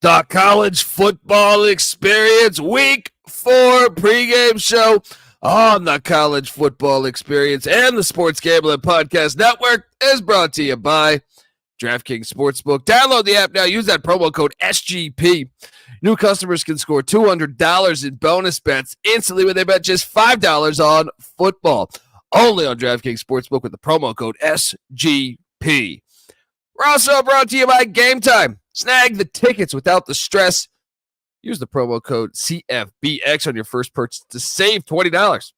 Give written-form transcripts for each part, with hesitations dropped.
The college football experience week 4 pregame show on the college football experience and the Sports Gambling Podcast Network is brought to you by DraftKings Sportsbook. Download the app now. Use that promo code SGP. New customers can score $200 in bonus bets instantly when they bet just $5 on football. Only on DraftKings Sportsbook with the promo code SGP. We're also brought to you by Game Time. Snag the tickets without the stress. Use the promo code CFBX on your first purchase to save $20.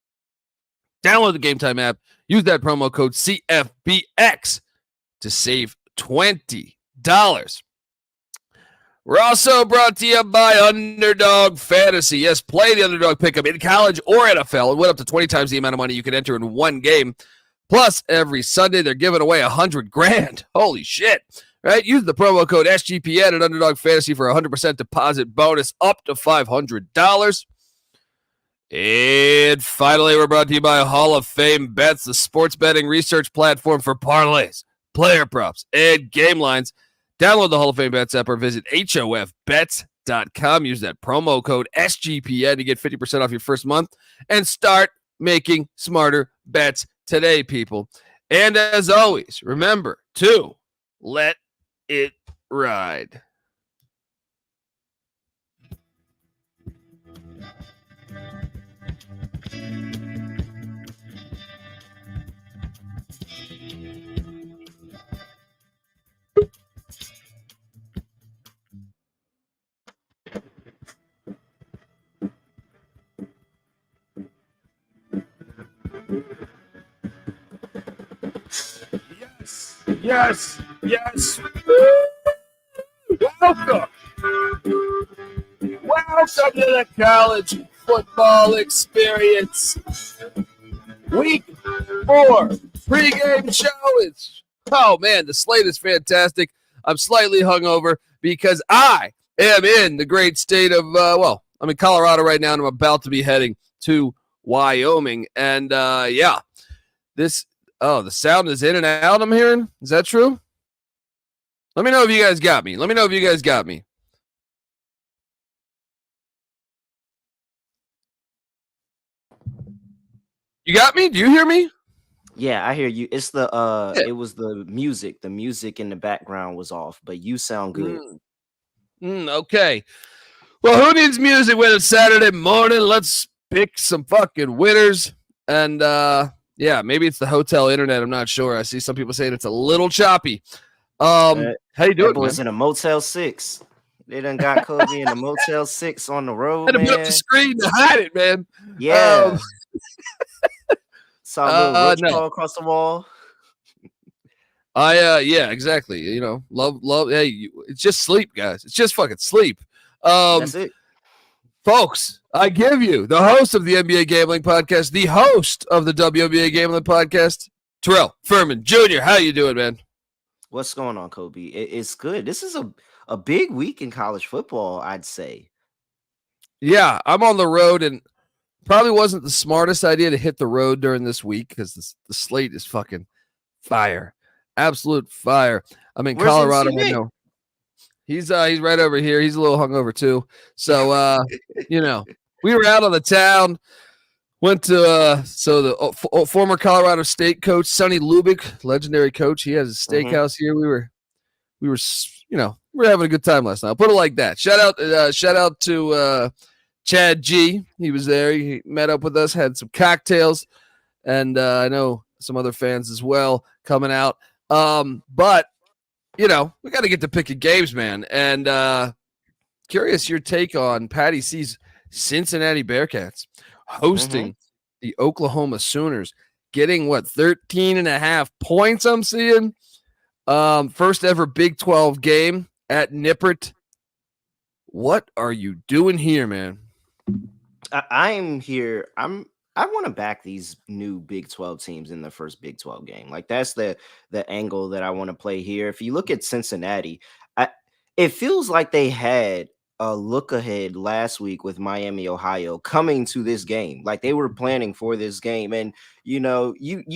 Download the Game Time app. Use that promo code CFBX to save $20. We're also brought to you by Underdog Fantasy. Yes, play the Underdog pickup in college or NFL and win up to 20 times the amount of money you can enter in one game. Plus, every Sunday, they're giving away $100,000. Holy shit. Right? Use the promo code SGPN at Underdog Fantasy for a 100% deposit bonus up to $500. And finally, we're brought to you by Hall of Fame Bets, the sports betting research platform for parlays, player props, and game lines. Download the Hall of Fame Bets app or visit HOFBets.com. Use that promo code SGPN to get 50% off your first month and start making smarter bets today, people. And as always, remember to let it ride. Yes. Welcome to the college football experience. Week 4 pregame show. Oh man, the slate is fantastic. I'm slightly hungover because I am in the great state of, I'm in Colorado right now and I'm about to be heading to Wyoming. And the sound is in and out, I'm hearing. Is that true? Let me know if you guys got me. You got me? Do you hear me? Yeah, I hear you. It's the It was the music. The music in the background was off, but you sound good. Okay. Well, who needs music when it's Saturday morning? Let's pick some fucking winners. And maybe it's the hotel internet. I'm not sure. I see some people saying it's a little choppy. How you doing? That boy's in a Motel 6. They done got Kobe in a Motel 6 on the road. Had to put up the screen to hide it, man. Yeah. Saw a little Rich Paul across the wall. Yeah, exactly. You know, love. Hey, it's just sleep, guys. It's just fucking sleep. That's it. Folks, I give you the host of the NBA Gambling Podcast, the host of the WNBA Gambling Podcast, Terrell Furman Jr. How you doing, man? What's going on, Kobe? It's good. This is a big week in college football, I'd say. Yeah, I'm on the road, and probably wasn't the smartest idea to hit the road during this week because the slate is fucking fire. Absolute fire. I'm in Colorado right now. He's right over here. He's a little hungover too. So we were out on the town. Went to the former Colorado State coach Sonny Lubick, legendary coach. He has a steakhouse here. We were having a good time last night. I'll put it like that. Shout out to Chad G. He was there. He met up with us, had some cocktails, and I know some other fans as well coming out. But we got to get to picking games, man. And curious your take on Patty C's Cincinnati Bearcats hosting the Oklahoma Sooners, getting 13.5 points. I'm seeing first ever Big 12 game at Nippert. What are you doing here, man? I'm here. I want to back these new Big 12 teams in the first Big 12 game. Like that's the angle that I want to play here. If you look at Cincinnati, it feels like they had a look ahead last week with Miami, Ohio coming to this game. Like they were planning for this game. And you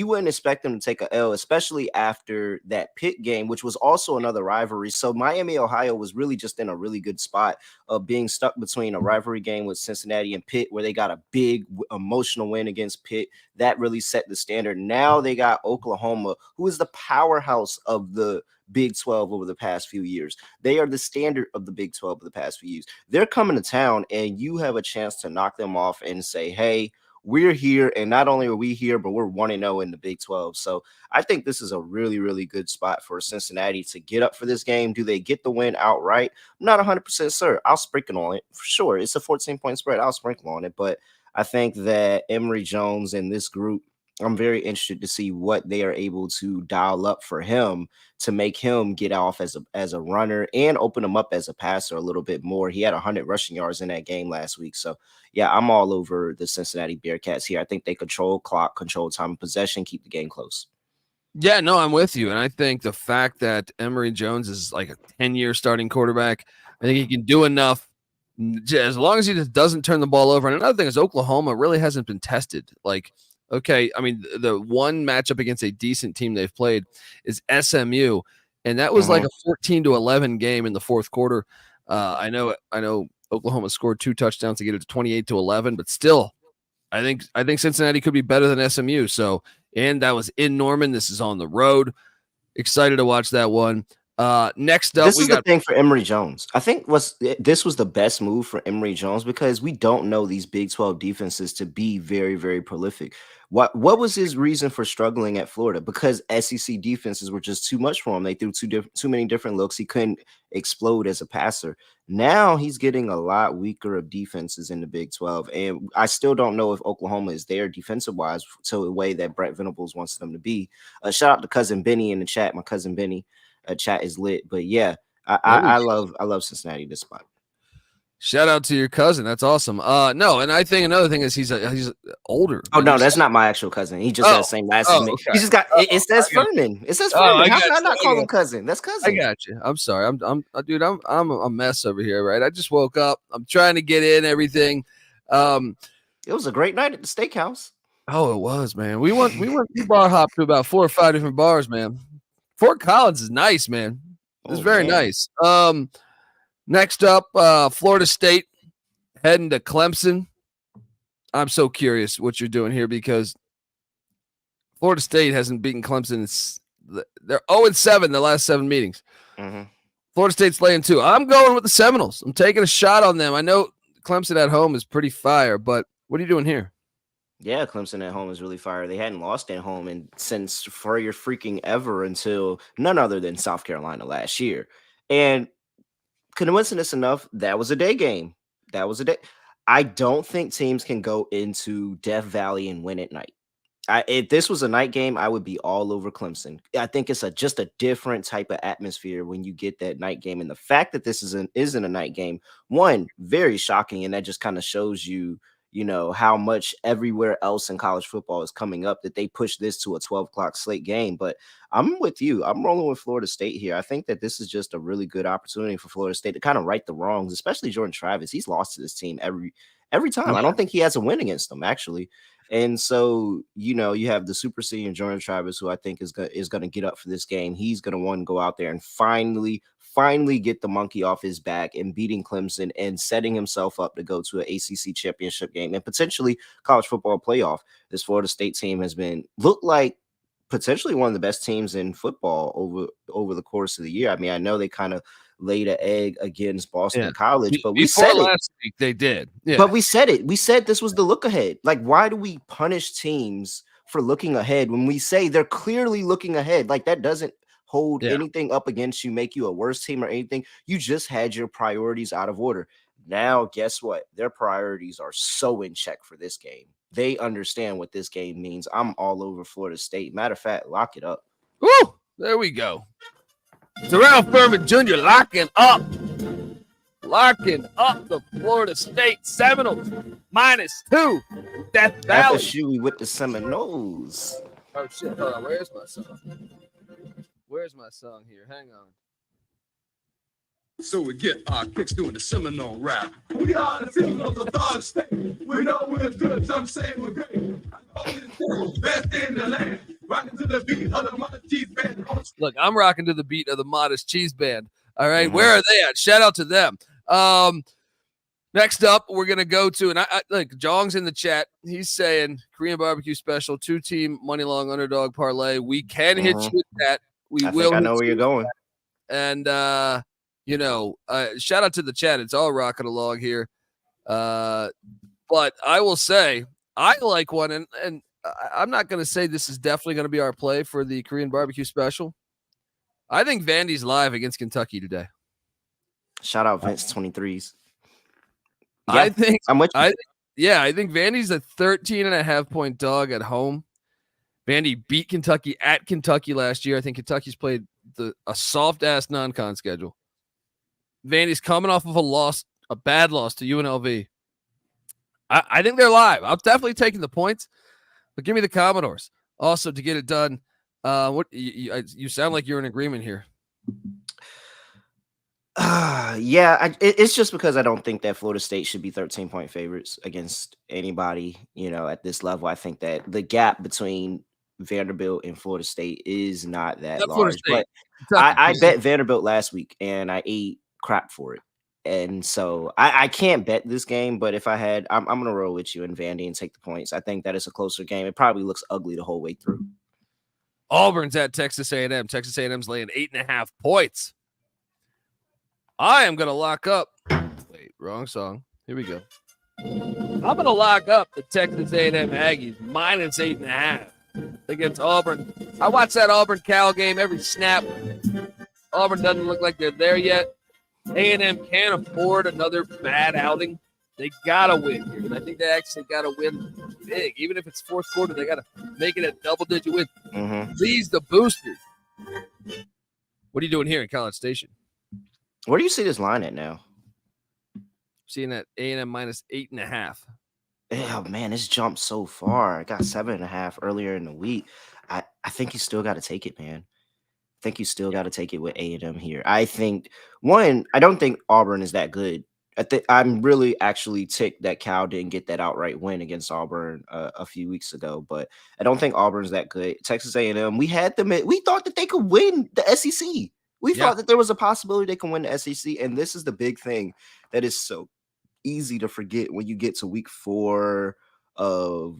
wouldn't expect them to take a L, especially after that Pitt game, which was also another rivalry. So Miami, Ohio was really just in a really good spot of being stuck between a rivalry game with Cincinnati and Pitt, where they got a big emotional win against Pitt. That really set the standard. Now they got Oklahoma, who is the powerhouse of the Big 12 over the past few years. They are the standard of the Big 12 of the past few years. They're coming to town, and you have a chance to knock them off and say, hey, we're here. And not only are we here, but we're 1-0 in the Big 12. So I think this is a really, really good spot for Cincinnati to get up for this game. Do they get the win outright? I'm not 100% sure. I'll sprinkle on it for sure. It's a 14-point spread. I'll sprinkle on it. But I think that Emory Jones and this group, I'm very interested to see what they are able to dial up for him to make him get off as a runner and open him up as a passer a little bit more. He had 100 rushing yards in that game last week. So, yeah, I'm all over the Cincinnati Bearcats here. I think they control clock, control time of possession, keep the game close. Yeah, no, I'm with you. And I think the fact that Emory Jones is like a 10-year starting quarterback, I think he can do enough as long as he just doesn't turn the ball over. And another thing is Oklahoma really hasn't been tested. Like, okay, I mean, the one matchup against a decent team they've played is SMU, and that was like a 14-11 game in the fourth quarter. I know Oklahoma scored 2 touchdowns to get it to 28-11, but still, I think Cincinnati could be better than SMU. So, and that was in Norman. This is on the road. Excited to watch that one. Next up, this is the thing for Emory Jones. I think this was the best move for Emory Jones because we don't know these Big 12 defenses to be very, very prolific. What was his reason for struggling at Florida? Because SEC defenses were just too much for him. They threw too many different looks. He couldn't explode as a passer. Now he's getting a lot weaker of defenses in the Big 12. And I still don't know if Oklahoma is there defensive-wise to the way that Brett Venables wants them to be. Shout out to cousin Benny in the chat. My cousin Benny. Chat is lit, but yeah, I love Cincinnati this spot. Shout out to your cousin. That's awesome. No, and I think another thing is he's older. Oh no, that's not my actual cousin. He just got the same last name. Okay. He just got it says Furman. It says Furman. How can I not call him cousin? That's cousin. I got you. I'm sorry. I'm a mess over here, right? I just woke up. I'm trying to get in everything. It was a great night at the steakhouse. Oh, it was, man. We bar hopped to about 4 or 5 different bars, man. Fort Collins is nice, man. It's very nice. Next up, Florida State heading to Clemson. I'm so curious what you're doing here because Florida State hasn't beaten Clemson. They're 0-7 the last 7 meetings. Florida State's laying 2. I'm going with the Seminoles. I'm taking a shot on them. I know Clemson at home is pretty fire, but what are you doing here? Yeah, Clemson at home is really fire. They hadn't lost at home since for your freaking ever until none other than South Carolina last year. And coincidence enough, that was a day game. That was a day. I don't think teams can go into Death Valley and win at night. If this was a night game, I would be all over Clemson. I think it's just a different type of atmosphere when you get that night game. And the fact that this isn't a night game, one, very shocking. And that just kind of shows you, how much everywhere else in college football is coming up that they push this to a 12 o'clock slate game. But I'm with you. I'm rolling with Florida State here. I think that this is just a really good opportunity for Florida State to kind of right the wrongs, especially Jordan Travis. He's lost to this team every time. I don't think he has a win against them, actually. And so, you have the super senior Jordan Travis, who I think is going to get up for this game. He's going to want to go out there and finally get the monkey off his back and beating Clemson and setting himself up to go to an ACC championship game and potentially college football playoff. This Florida State team has looked like potentially one of the best teams in football over the course of the year. I mean, I know they kind of laid an egg against Boston College, but we said last week they did. Yeah. But we said it. We said this was the look ahead. Like, why do we punish teams for looking ahead when we say they're clearly looking ahead? Like, that doesn't hold anything up against you, make you a worse team or anything. You just had your priorities out of order. Now, guess what? Their priorities are so in check for this game. They understand what this game means. I'm all over Florida State. Matter of fact, lock it up. Woo! There we go. Terrell Furman Jr. locking up the Florida State Seminoles -2. Death Valley. FSU with the Seminoles. Oh shit! Hold on. Where's my song? Where's my song here? Hang on. So we get our kicks doing the Seminole rap. We are the Seminoles of the state. We know we're good, some say we're great. Best in the land. Rocking to the beat of the Modest Cheese Band. Look, I'm rocking to the beat of the Modest Cheese Band. All right, where are they at? Shout out to them. Next up, we're gonna go to, and I look, Jong's in the chat. He's saying Korean barbecue special, 2-team money long underdog parlay. We can hit you with that. I think I know where you're going. And shout out to the chat. It's all rocking along here. But I will say I like one, and I'm not going to say this is definitely going to be our play for the Korean barbecue special. I think Vandy's live against Kentucky today. Shout out Vince 23s. Yeah, I think I'm with you. I think Vandy's a 13.5-point dog at home. Vandy beat Kentucky at Kentucky last year. I think Kentucky's played a soft-ass non-con schedule. Vandy's coming off of a bad loss to UNLV. I think they're live. I'm definitely taking the points, but give me the Commodores. Also, to get it done, you sound like you're in agreement here. It's just because I don't think that Florida State should be 13-point favorites against anybody, at this level. I think that the gap between Vanderbilt and Florida State is not that large. But I bet Vanderbilt last week and I ate crap for it. And so I can't bet this game, but if I had, I'm going to roll with you in Vandy and take the points. I think that it's a closer game. It probably looks ugly the whole way through. Auburn's at Texas A&M. Texas A&M's laying 8.5 points. I am going to lock up. Wait, wrong song. Here we go. I'm going to lock up the Texas A&M Aggies minus 8.5 against Auburn. I watch that Auburn-Cal game every snap. Auburn doesn't look like they're there yet. A&M can't afford another bad outing. They got to win here. And I think they actually got to win big. Even if it's fourth quarter, they got to make it a double-digit win. Please, the boosters. What are you doing here in College Station? Where do you see this line at now? Seeing that A&M minus 8.5. Oh, man, this jumped so far. I got 7.5 earlier in the week. I think you still got to take it, man. I think you still got to take it with A&M here. I think, I don't think Auburn is that good. I'm really actually ticked that Cal didn't get that outright win against Auburn a few weeks ago, but I don't think Auburn's that good. Texas A&M, we thought that they could win the SEC. We thought that there was a possibility they can win the SEC, and this is the big thing that is so easy to forget when you get to week 4 of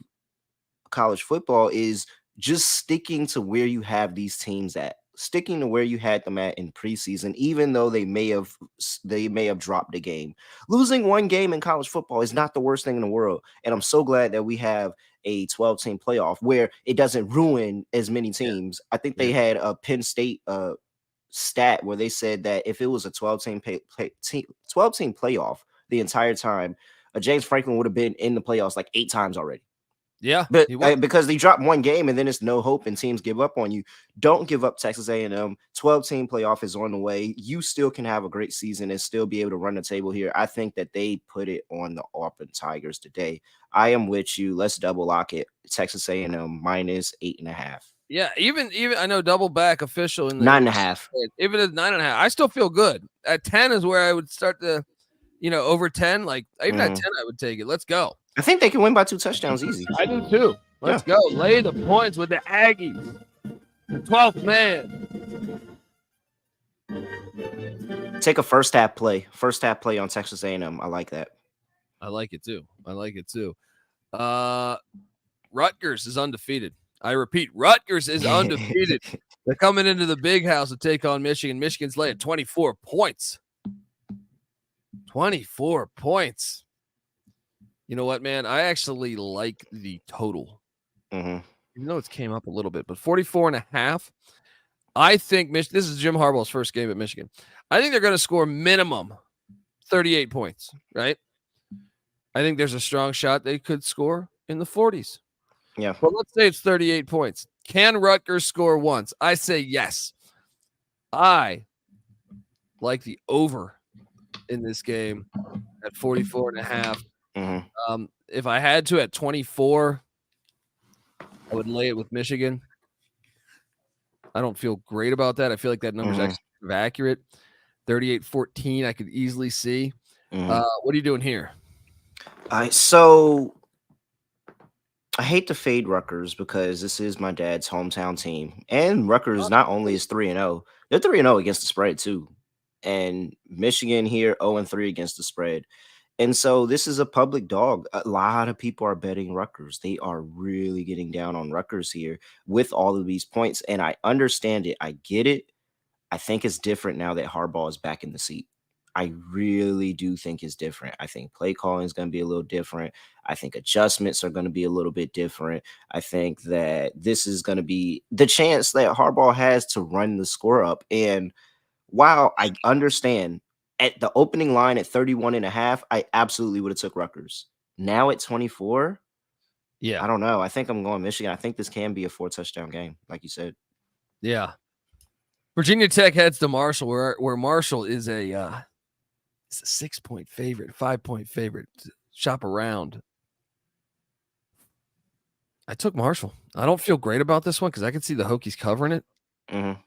college football is just sticking to where you have these teams at, sticking to where you had them at in preseason, even though they may have dropped a game. Losing one game in college football is not the worst thing in the world, and I'm so glad that we have a 12-team playoff where it doesn't ruin as many teams. I think they had a Penn State stat where they said that if it was a 12-team playoff the entire time, James Franklin would have been in the playoffs like 8 times already. Yeah, but because they drop one game and then it's no hope and teams give up on you. Don't give up, Texas A&M. 12-team playoff is on the way. You still can have a great season and still be able to run the table here. I think that they put it on the Auburn Tigers today. I am with you. Let's double lock it. Texas A&M minus 8.5. Yeah, even I know double back official in the 9.5. Even at 9.5, I still feel good. At 10 is where I would start to, over 10. Like even at 10, I would take it. Let's go. I think they can win by 2 touchdowns easy. I do too. Let's go. Lay the points with the Aggies. The 12th man. Take a first half play. First half play on Texas A&M. I like that. I like it too. Rutgers is undefeated. I repeat, Rutgers is undefeated. They're coming into the big house to take on Michigan. Michigan's laying 24 points. 24 points. You know what, man? I actually like the total. Even though it's came up a little bit, but 44.5. I think this is Jim Harbaugh's first game at Michigan. I think they're going to score minimum 38 points, right? I think there's a strong shot they could score in the 40s. Yeah. But let's say it's 38 points. Can Rutgers score once? I say yes. I like the over in this game at 44.5. If I had to at 24, I would lay it with Michigan. I don't feel great about that. I feel like that number is actually accurate. 38-14, I could easily see. Mhm. What are you doing here? So I hate to fade Rutgers because this is my dad's hometown team, and Rutgers not only is 3-0, they're 3-0 against the spread too, and Michigan here 0-3 against the spread. And so this is a public dog. A lot of people are betting Rutgers. They are really getting down on Rutgers here with all of these points. And I understand it. I get it. I think it's different now that Harbaugh is back in the seat. I really do think it's different. I think play calling is going to be a little different. I think adjustments are going to be a little bit different. I think that this is going to be the chance that Harbaugh has to run the score up. And while I understand at the opening line at 31.5, I absolutely would have took Rutgers. Now at 24, Yeah. I don't know. I think I'm going Michigan. I think this can be a 4-touchdown game, like you said. Yeah. Virginia Tech heads to Marshall, where Marshall is a 6-point favorite, 5-point favorite. Shop around. I took Marshall. I don't feel great about this one because I can see the Hokies covering it. Mm-hmm.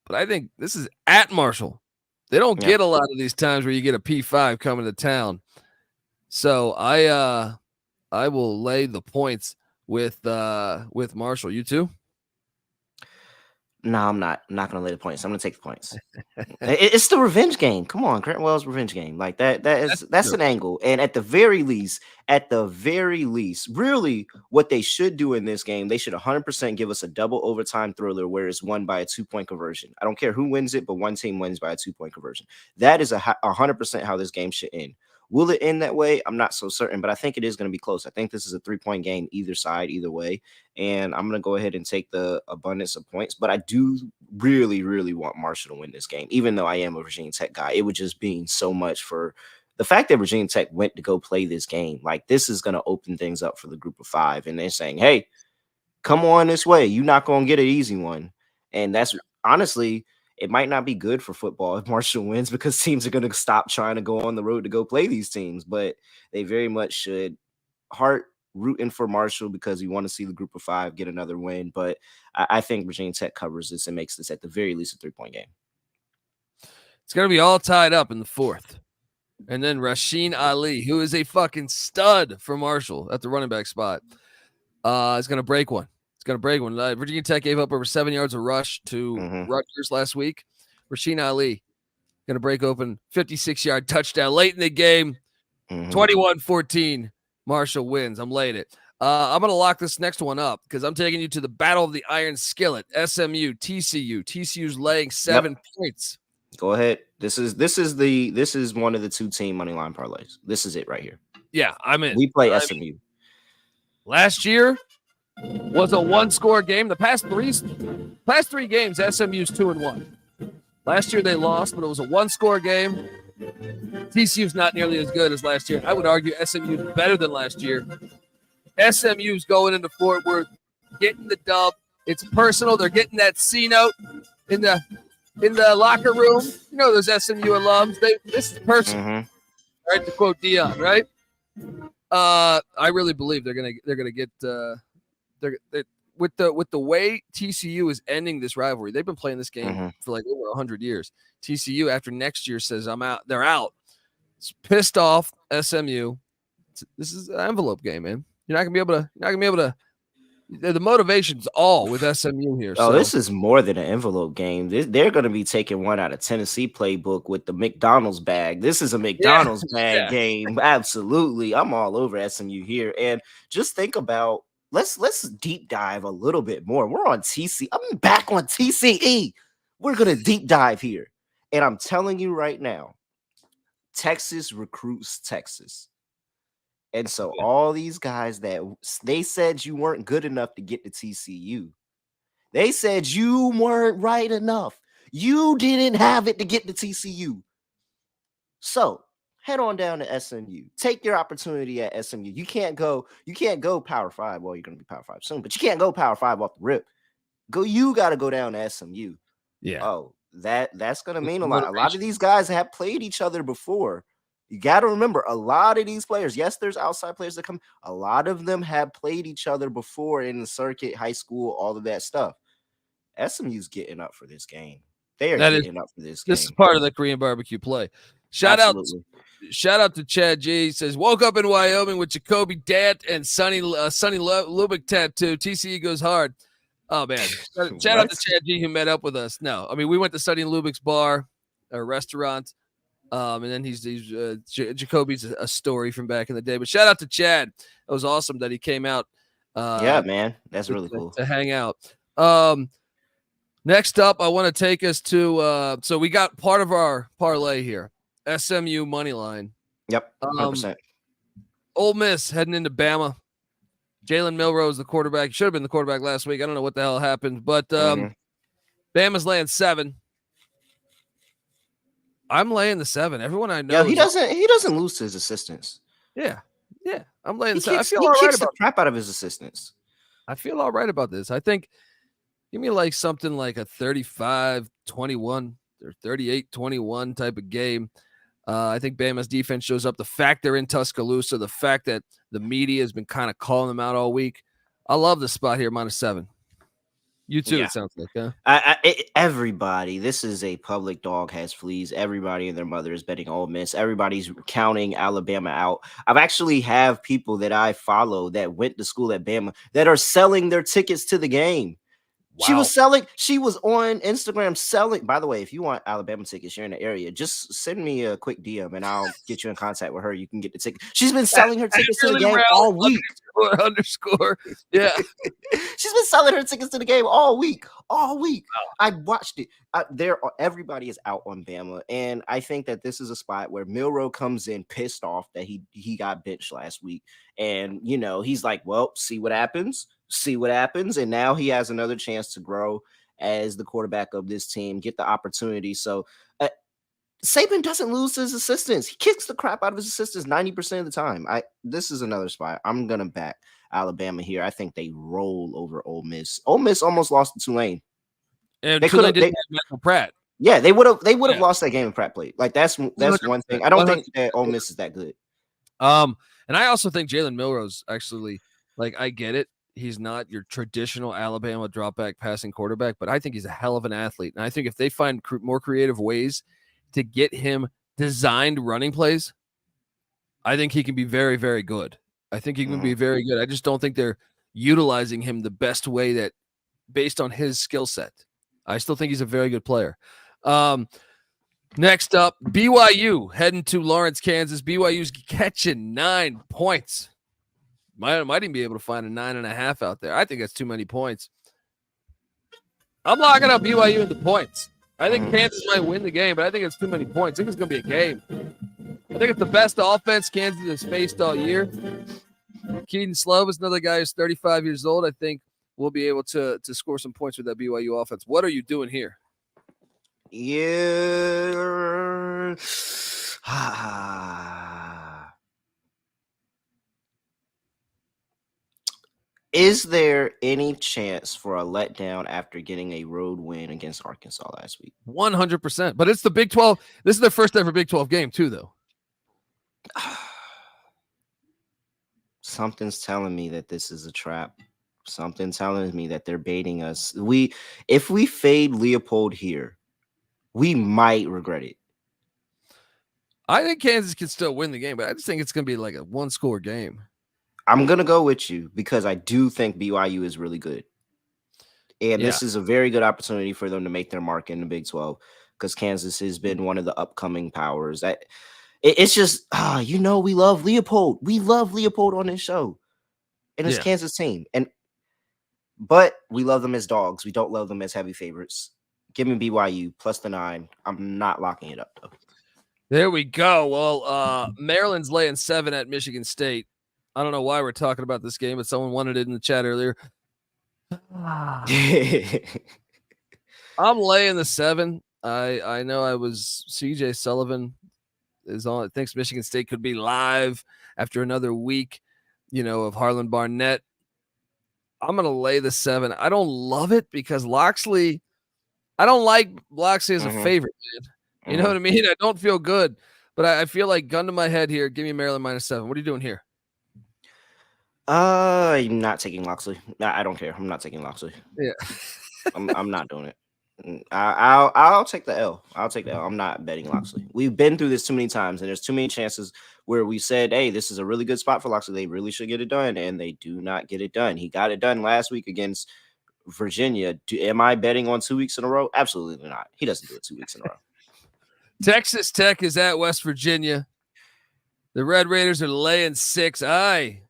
But I think this is at Marshall. They don't get a lot of these times where you get a P5 coming to town. So I will lay the points with Marshall. You too? No, I'm not. I'm not going to lay the points. I'm going to take the points. It's the revenge game. Come on, Grant Wells revenge game. Like that's an angle. And at the very least, really what they should do in this game, they should 100% give us a double overtime thriller where it's won by a 2-point conversion. I don't care who wins it, but one team wins by a 2-point conversion. That is 100% how this game should end. Will it end that way? I'm not so certain, but I think it is going to be close. I think this is a 3-point game either side, either way. And I'm going to go ahead and take the abundance of points. But I do really, really want Marshall to win this game, even though I am a Virginia Tech guy. It would just mean so much for the fact that Virginia Tech went to go play this game. Like, this is going to open things up for the group of 5. And they're saying, hey, come on this way. You're not going to get an easy one. And that's honestly, it might not be good for football if Marshall wins because teams are going to stop trying to go on the road to go play these teams. But they very much should. Heart rooting for Marshall because we want to see the group of 5 get another win. But I think Virginia Tech covers this and makes this at the very least a 3-point game. It's going to be all tied up in the 4th. And then Rasheen Ali, who is a fucking stud for Marshall at the running back spot, is going to break one. Virginia Tech gave up over 7 yards of rush to Rutgers last week. Rasheen Ali going to break open 56-yard touchdown late in the game. 21-14. Marshall wins. I'm laying it. I'm going to lock this next one up because I'm taking you to the Battle of the Iron Skillet. SMU, TCU. TCU's laying 7 points. Go ahead. This is one of the 2-team money line parlays. This is it right here. Yeah, I'm in. We play SMU. Last year was a 1-score game. The past three games, SMU's 2-1. Last year they lost, but it was a 1-score game. TCU's not nearly as good as last year. I would argue SMU's better than last year. SMU's going into Fort Worth, getting the dub. It's personal. They're getting that C note in the locker room. You know those SMU alums. This is personal. Right, to quote Dion. Right. I really believe they're gonna get with the way TCU is ending this rivalry. They've been playing this game for like over 100 years. TCU after next year says I'm out. They're out. It's pissed off SMU. This is an envelope game, man. You're not gonna be able to. The motivation's all with SMU here. Oh, this is more than an envelope game. They're going to be taking one out of Tennessee playbook with the McDonald's bag. This is a McDonald's bag game. Absolutely. I'm all over SMU here. And just think about, let's deep dive a little bit more. We're on TC. I'm back on TCE. We're going to deep dive here. And I'm telling you right now, Texas recruits Texas. And so all these guys that they said you weren't good enough to get to TCU, they said you weren't right enough. You didn't have it to get to TCU. So head on down to SMU. Take your opportunity at SMU. You can't go Power 5. Well, you're going to be Power 5 soon, but you can't go Power 5 off the rip. You got to go down to SMU. Yeah. Oh, that's going to mean a lot. A lot of these guys have played each other before. You got to remember, a lot of these players, yes, there's outside players that come. A lot of them have played each other before in the circuit, high school, all of that stuff. SMU's getting up for this game. They are That is getting up for this This is game. part of the Korean barbecue play. Shout out to Chad G. He says, woke up in Wyoming with Jacoby Dant and Sonny Lubick tattoo. TCE goes hard. Oh, man. Shout out to Chad G who met up with us. No, I mean, we went to Sonny Lubick's bar or restaurant. And then Jacoby's a story from back in the day. But shout out to Chad. It was awesome that he came out. Yeah, man. That's really cool. To hang out. Next up, I want to take us to so we got part of our parlay here. SMU money line. Yep, 100%. Ole Miss heading into Bama. Jalen Milroe is the quarterback. He should have been the quarterback last week. I don't know what the hell happened, but Bama's laying 7. I'm laying the 7. Everyone I know. Yeah, he doesn't lose to his assistants. Yeah. I'm laying the 7. I feel all right about the crap out of his assistants. I feel all right about this. I think give me like something like a 35-21 or 38-21 type of game. I think Bama's defense shows up. The fact they're in Tuscaloosa, the fact that the media has been kind of calling them out all week. I love this spot here, -7. You too, It sounds like, huh? Everybody, this is a public dog has fleas. Everybody and their mother is betting Ole Miss. Everybody's counting Alabama out. I've actually have people that I follow that went to school at Bama that are selling their tickets to the game. Wow. She was on Instagram selling. By the way, if you want Alabama tickets, you're in the area, just send me a quick DM and I'll get you in contact with her. You can get the ticket. She's been selling her tickets to the game all week. Underscore. Yeah. She's been selling her tickets to the game all week. Wow. I watched it. Everybody is out on Bama. And I think that this is a spot where Milroe comes in pissed off that he got benched last week. And, he's like, well, see what happens. And now he has another chance to grow as the quarterback of this team, get the opportunity. So Saban doesn't lose to his assistants. He kicks the crap out of his assistants 90% of the time. This is another spot. I'm going to back Alabama here. I think they roll over Ole Miss. Ole Miss almost lost to Tulane. And they could have Michael Pratt. Yeah, they would have lost that game if Pratt played. Like that's one thing. I don't think that Ole Miss is that good. And I also think Jalen Milroe's actually, like, I get it. He's not your traditional Alabama drop back passing quarterback, but I think he's a hell of an athlete. And I think if they find more creative ways to get him designed running plays, I think he can be very, very good. I think he can be very good. I just don't think they're utilizing him the best way that based on his skill set. I still think he's a very good player. Next up, BYU heading to Lawrence, Kansas. BYU's catching 9 points. Might even be able to find a 9.5 out there. I think that's too many points. I'm locking up BYU into points. I think Kansas might win the game, but I think it's too many points. I think it's going to be a game. I think it's the best offense Kansas has faced all year. Keaton Slovis, another guy who's 35 years old, I think will be able to score some points with that BYU offense. What are you doing here? Yeah. Is there any chance for a letdown after getting a road win against Arkansas last week? 100%. But it's the Big 12. This is their first ever Big 12 game, too, though. Something's telling me that this is a trap. Something telling me that they're baiting us. If we fade Leopold here, we might regret it. I think Kansas can still win the game, but I just think it's going to be like a one-score game. I'm going to go with you because I do think BYU is really good. And this is a very good opportunity for them to make their mark in the Big 12 because Kansas has been one of the upcoming powers. It's just, we love Leopold. We love Leopold on this show. And it's Kansas team. But we love them as dogs. We don't love them as heavy favorites. Give me BYU plus the 9. I'm not locking it up, though. There we go. Well, Maryland's laying 7 at Michigan State. I don't know why we're talking about this game, but someone wanted it in the chat earlier. I'm laying the 7. I know CJ Sullivan is on. Thinks Michigan State could be live after another week, of Harlan Barnett. I'm going to lay the 7. I don't love it because Loxley, I don't like Loxley as a favorite, man. You know what I mean? I don't feel good, but I feel like gun to my head here. Give me Maryland -7. What are you doing here? I'm not taking Loxley. I don't care. I'm not taking Loxley. Yeah. I'm not doing it. I'll take the L. I'll take the L. I'm not betting Loxley. We've been through this too many times, and there's too many chances where we said, "Hey, this is a really good spot for Loxley. They really should get it done," and they do not get it done. He got it done last week against Virginia. Am I betting on 2 weeks in a row? Absolutely not. He doesn't do it 2 weeks in a row. Texas Tech is at West Virginia. The Red Raiders are laying 6. I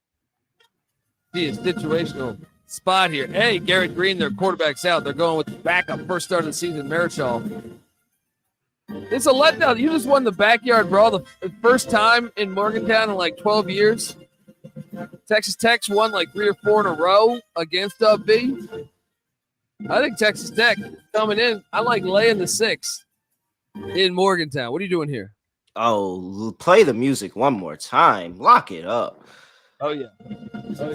see a situational spot here. Hey, Garrett Green, their quarterback's out. They're going with the backup first start of the season, Marichal. It's a letdown. You just won the backyard brawl the first time in Morgantown in like 12 years. Texas Tech's won like 3 or 4 in a row against B. I think Texas Tech coming in. I like laying the 6 in Morgantown. What are you doing here? Oh, play the music one more time. Lock it up. Oh, yeah.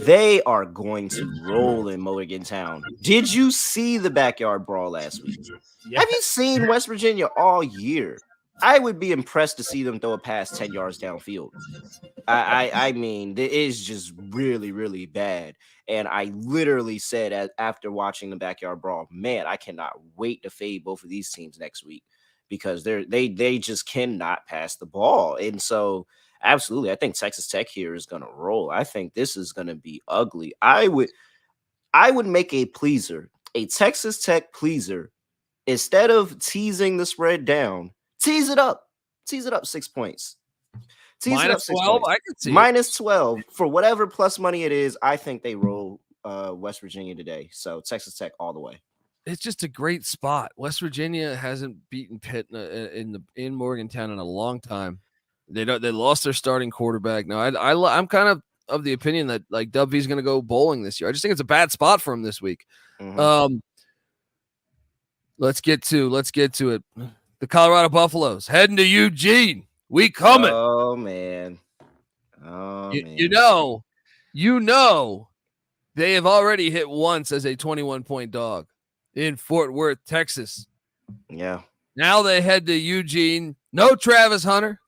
They are going to roll in Morgantown. Did you see the backyard brawl last week? Yeah. Have you seen West Virginia all year? I would be impressed to see them throw a pass 10 yards downfield. I mean, it is just really, really bad. And I literally said after watching the backyard brawl, man, I cannot wait to fade both of these teams next week because they just cannot pass the ball. And so absolutely, I think Texas Tech here is going to roll. I think this is going to be ugly. I would make a pleaser, a Texas Tech pleaser, instead of teasing the spread down. Tease it up 6 points. Tease it up 6 -12, points. I could see -12 for whatever plus money it is. I think they roll West Virginia today. So Texas Tech all the way. It's just a great spot. West Virginia hasn't beaten Pitt in Morgantown in a long time. They lost their starting quarterback. Now I'm kind of the opinion that like Dub V's going to go bowling this year. I just think it's a bad spot for him this week. Mm-hmm. Let's get to it. The Colorado Buffaloes heading to Eugene. We coming. Oh man. You know, they have already hit once as a 21-point dog in Fort Worth, Texas. Yeah. Now they head to Eugene. No Travis Hunter.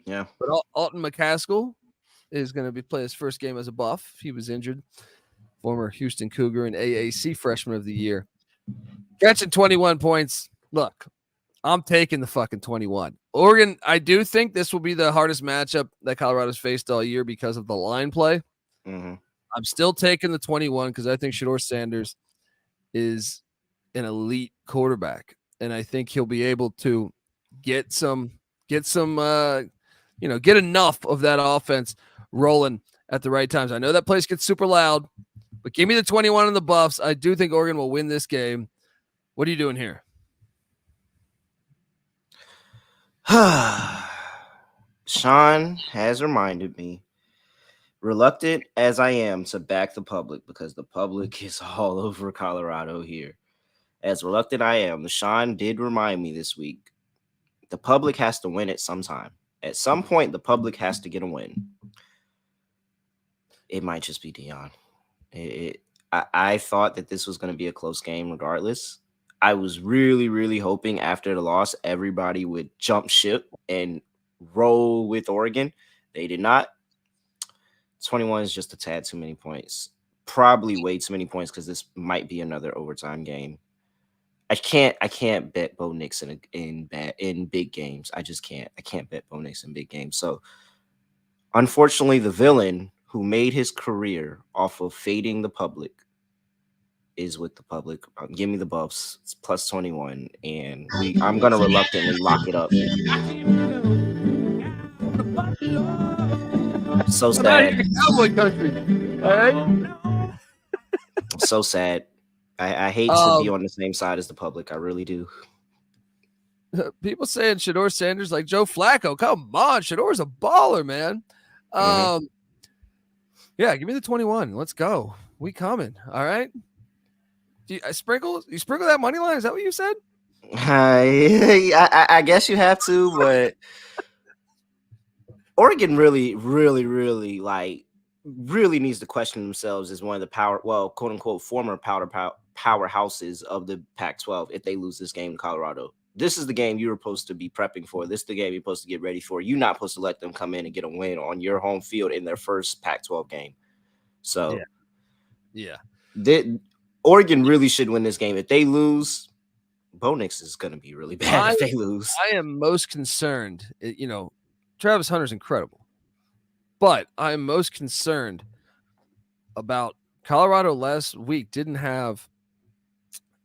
Yeah. But Alton McCaskill is going to play his first game as a Buff. He was injured. Former Houston Cougar and AAC Freshman of the Year. Catching 21 points. Look, I'm taking the fucking 21. Oregon, I do think this will be the hardest matchup that Colorado's faced all year because of the line play. Mm-hmm. I'm still taking the 21 because I think Shedeur Sanders is an elite quarterback. And I think he'll be able to get enough of that offense rolling at the right times. I know that place gets super loud, but give me the 21 in the Buffs. I do think Oregon will win this game. What are you doing here? Sean has reminded me, reluctant as I am to back the public because the public is all over Colorado here. As reluctant I am, Sean did remind me this week, the public has to win at some time. At some point, the public has to get a win. It might just be Dion. I thought that this was going to be a close game regardless. I was really, really hoping after the loss, everybody would jump ship and roll with Oregon. They did not. 21 is just a tad too many points. Probably way too many points because this might be another overtime game. I can't bet Bo Nix in big games. I just can't. I can't bet Bo Nix in big games. So, unfortunately, the villain who made his career off of fading the public is with the public. Give me the Buffs. It's plus 21, and I'm gonna reluctantly lock it up. So sad. Cowboy country. All right. So sad. I hate to be on the same side as the public. I really do. People saying Shedeur Sanders like Joe Flacco. Come on, Shedeur's a baller, man. Yeah, give me the 21. Let's go. We coming. All right. You sprinkle that money line? Is that what you said? I guess you have to, but Oregon really, really, really really needs to question themselves as one of the quote unquote former powerhouses of the Pac-12 if they lose this game to Colorado. This is the game you're supposed to be prepping for. This is the game you're supposed to get ready for. You're not supposed to let them come in and get a win on your home field in their first Pac-12 game. So, yeah. Oregon really should win this game. If they lose, Bo Nix is going to be really bad if they lose. I am most concerned. Travis Hunter's incredible, but I am most concerned about Colorado last week didn't have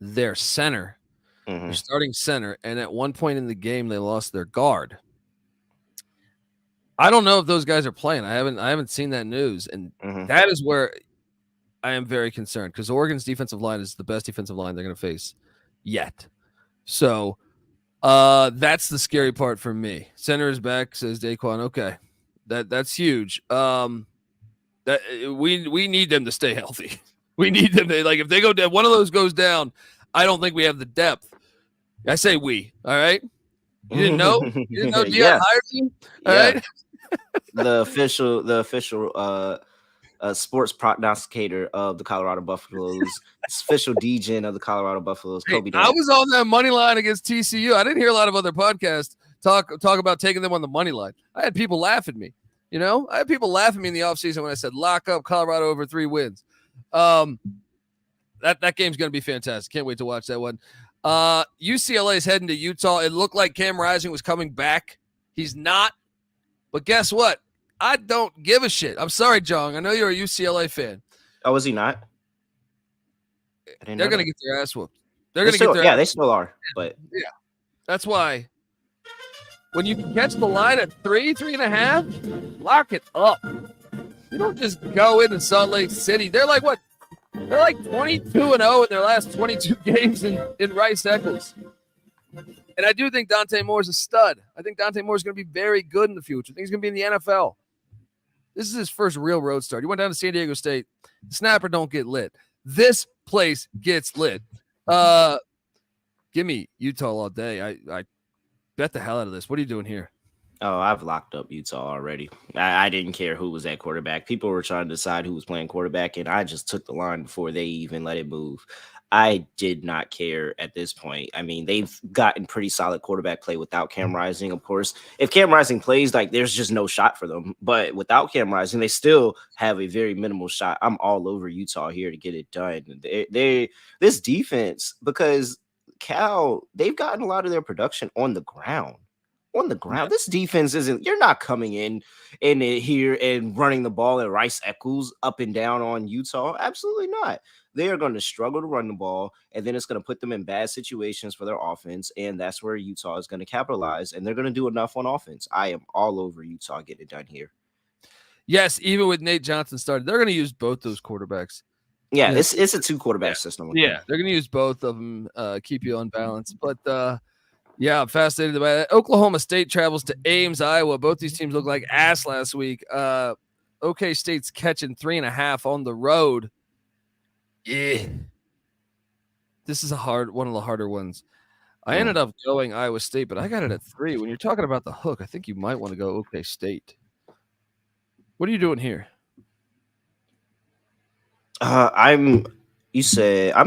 their center, their starting center, and at one point in the game they lost their guard. I don't know if those guys are playing. I haven't seen that news, and that is where I am very concerned because Oregon's defensive line is the best defensive line they're going to face yet. So that's the scary part for me. Center is back, says Daquan. Okay, that's huge. That we need them to stay healthy. We need them to, like, if they go down, one of those goes down, I don't think we have the depth. I say we. All right. You didn't know? You didn't know Deion hired you? All right. The official sports prognosticator of the Colorado Buffaloes, official DGen of the Colorado Buffaloes, Kobe. I was on that money line against TCU. I didn't hear a lot of other podcasts talk about taking them on the money line. I had people laugh at me. I had people laugh at me in the offseason when I said lock up Colorado over 3 wins. That game's going to be fantastic. Can't wait to watch that one. UCLA is heading to Utah. It looked like Cam Rising was coming back. He's not. But guess what? I don't give a shit. I'm sorry, Jong. I know you're a UCLA fan. Oh, is he not? They're going to get their ass whooped. They're going to get their ass. They still are. But yeah, that's why when you can catch the line at 3.5, lock it up. You don't just go into Salt Lake City. They're like what? They're like 22-0 in their last 22 games in Rice Eccles. And I do think Dante Moore's a stud. I think Dante Moore's going to be very good in the future. I think he's going to be in the NFL. This is his first real road start. He went down to San Diego State. The snapper don't get lit. This place gets lit. Give me Utah all day. I bet the hell out of this. What are you doing here? Oh, I've locked up Utah already. I didn't care who was at quarterback. People were trying to decide who was playing quarterback, and I just took the line before they even let it move. I did not care at this point. I mean, they've gotten pretty solid quarterback play without Cam Rising, of course. If Cam Rising plays, like, there's just no shot for them. But without Cam Rising, they still have a very minimal shot. I'm all over Utah here to get it done. This defense, because Cal, they've gotten a lot of their production on the ground. This defense you're not coming in here and running the ball at Rice Eccles up and down on Utah. Absolutely not. They are going to struggle to run the ball, and then it's going to put them in bad situations for their offense, and that's where Utah is going to capitalize, and they're going to do enough on offense. I am all over Utah getting it done here. Yes, even with Nate Johnson started, they're going to use both those quarterbacks. Yeah, it's a 2-quarterback system. Yeah, they're going to use both of them, keep you on balance. But, yeah, I'm fascinated by that. Oklahoma State travels to Ames, Iowa. Both these teams look like ass last week. OK State's catching 3.5 on the road. Yeah. This is one of the harder ones. I ended up going Iowa State, but I got it at 3. When you're talking about the hook, I think you might want to go OK State. What are you doing here? I'm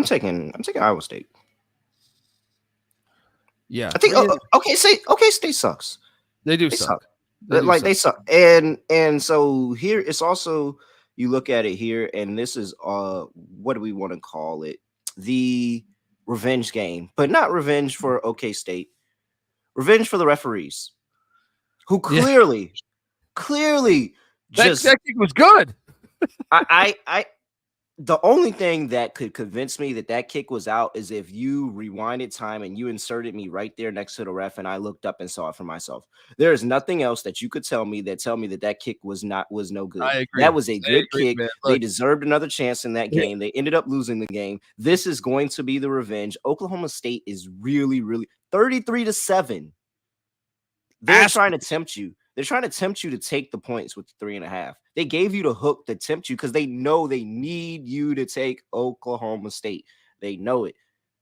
taking Iowa State. Yeah, I think OK State sucks. They suck. They suck. And so here it's also, you look at it here, and this is what do we want to call it? The revenge game, but not revenge for OK State. Revenge for the referees, who clearly that kick was good. The only thing that could convince me that kick was out is if you rewinded time and you inserted me right there next to the ref and I looked up and saw it for myself. There is nothing else that you could tell me that kick was no good. I agree. That was a good kick. Man. They deserved another chance in that game. They ended up losing the game. This is going to be the revenge. Oklahoma State is really, really 33-7. They're trying to tempt you. They're trying to tempt you to take the points with the 3.5. They gave you the hook to tempt you because they know they need you to take Oklahoma State. They know it.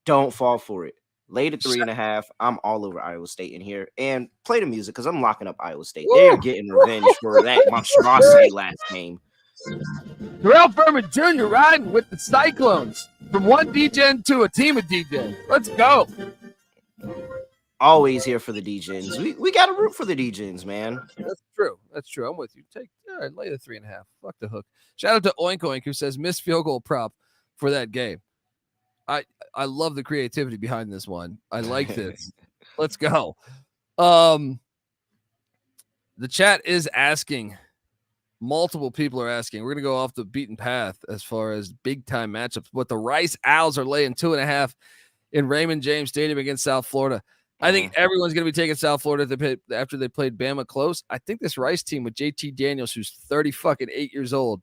Don't fall for it. Lay to 3.5. I'm all over Iowa State in here. And play the music because I'm locking up Iowa State. They're getting revenge for that monstrosity last game. Terrell Furman Jr. riding with the Cyclones from one D-Gen to a team of D-Gen. Let's go. Always here for the D-Gens. We got to root for the D-Gens, man. That's true. I'm with you. Lay the 3.5. Fuck the hook. Shout out to Oink Oink, who says missed field goal prop for that game. I love the creativity behind this one. I like this. Let's go. The chat is asking. Multiple people are asking. We're going to go off the beaten path as far as big time matchups. But the Rice Owls are laying 2.5 in Raymond James Stadium against South Florida. I think everyone's going to be taking South Florida after they played Bama close. I think this Rice team with JT Daniels, who's 38 years old,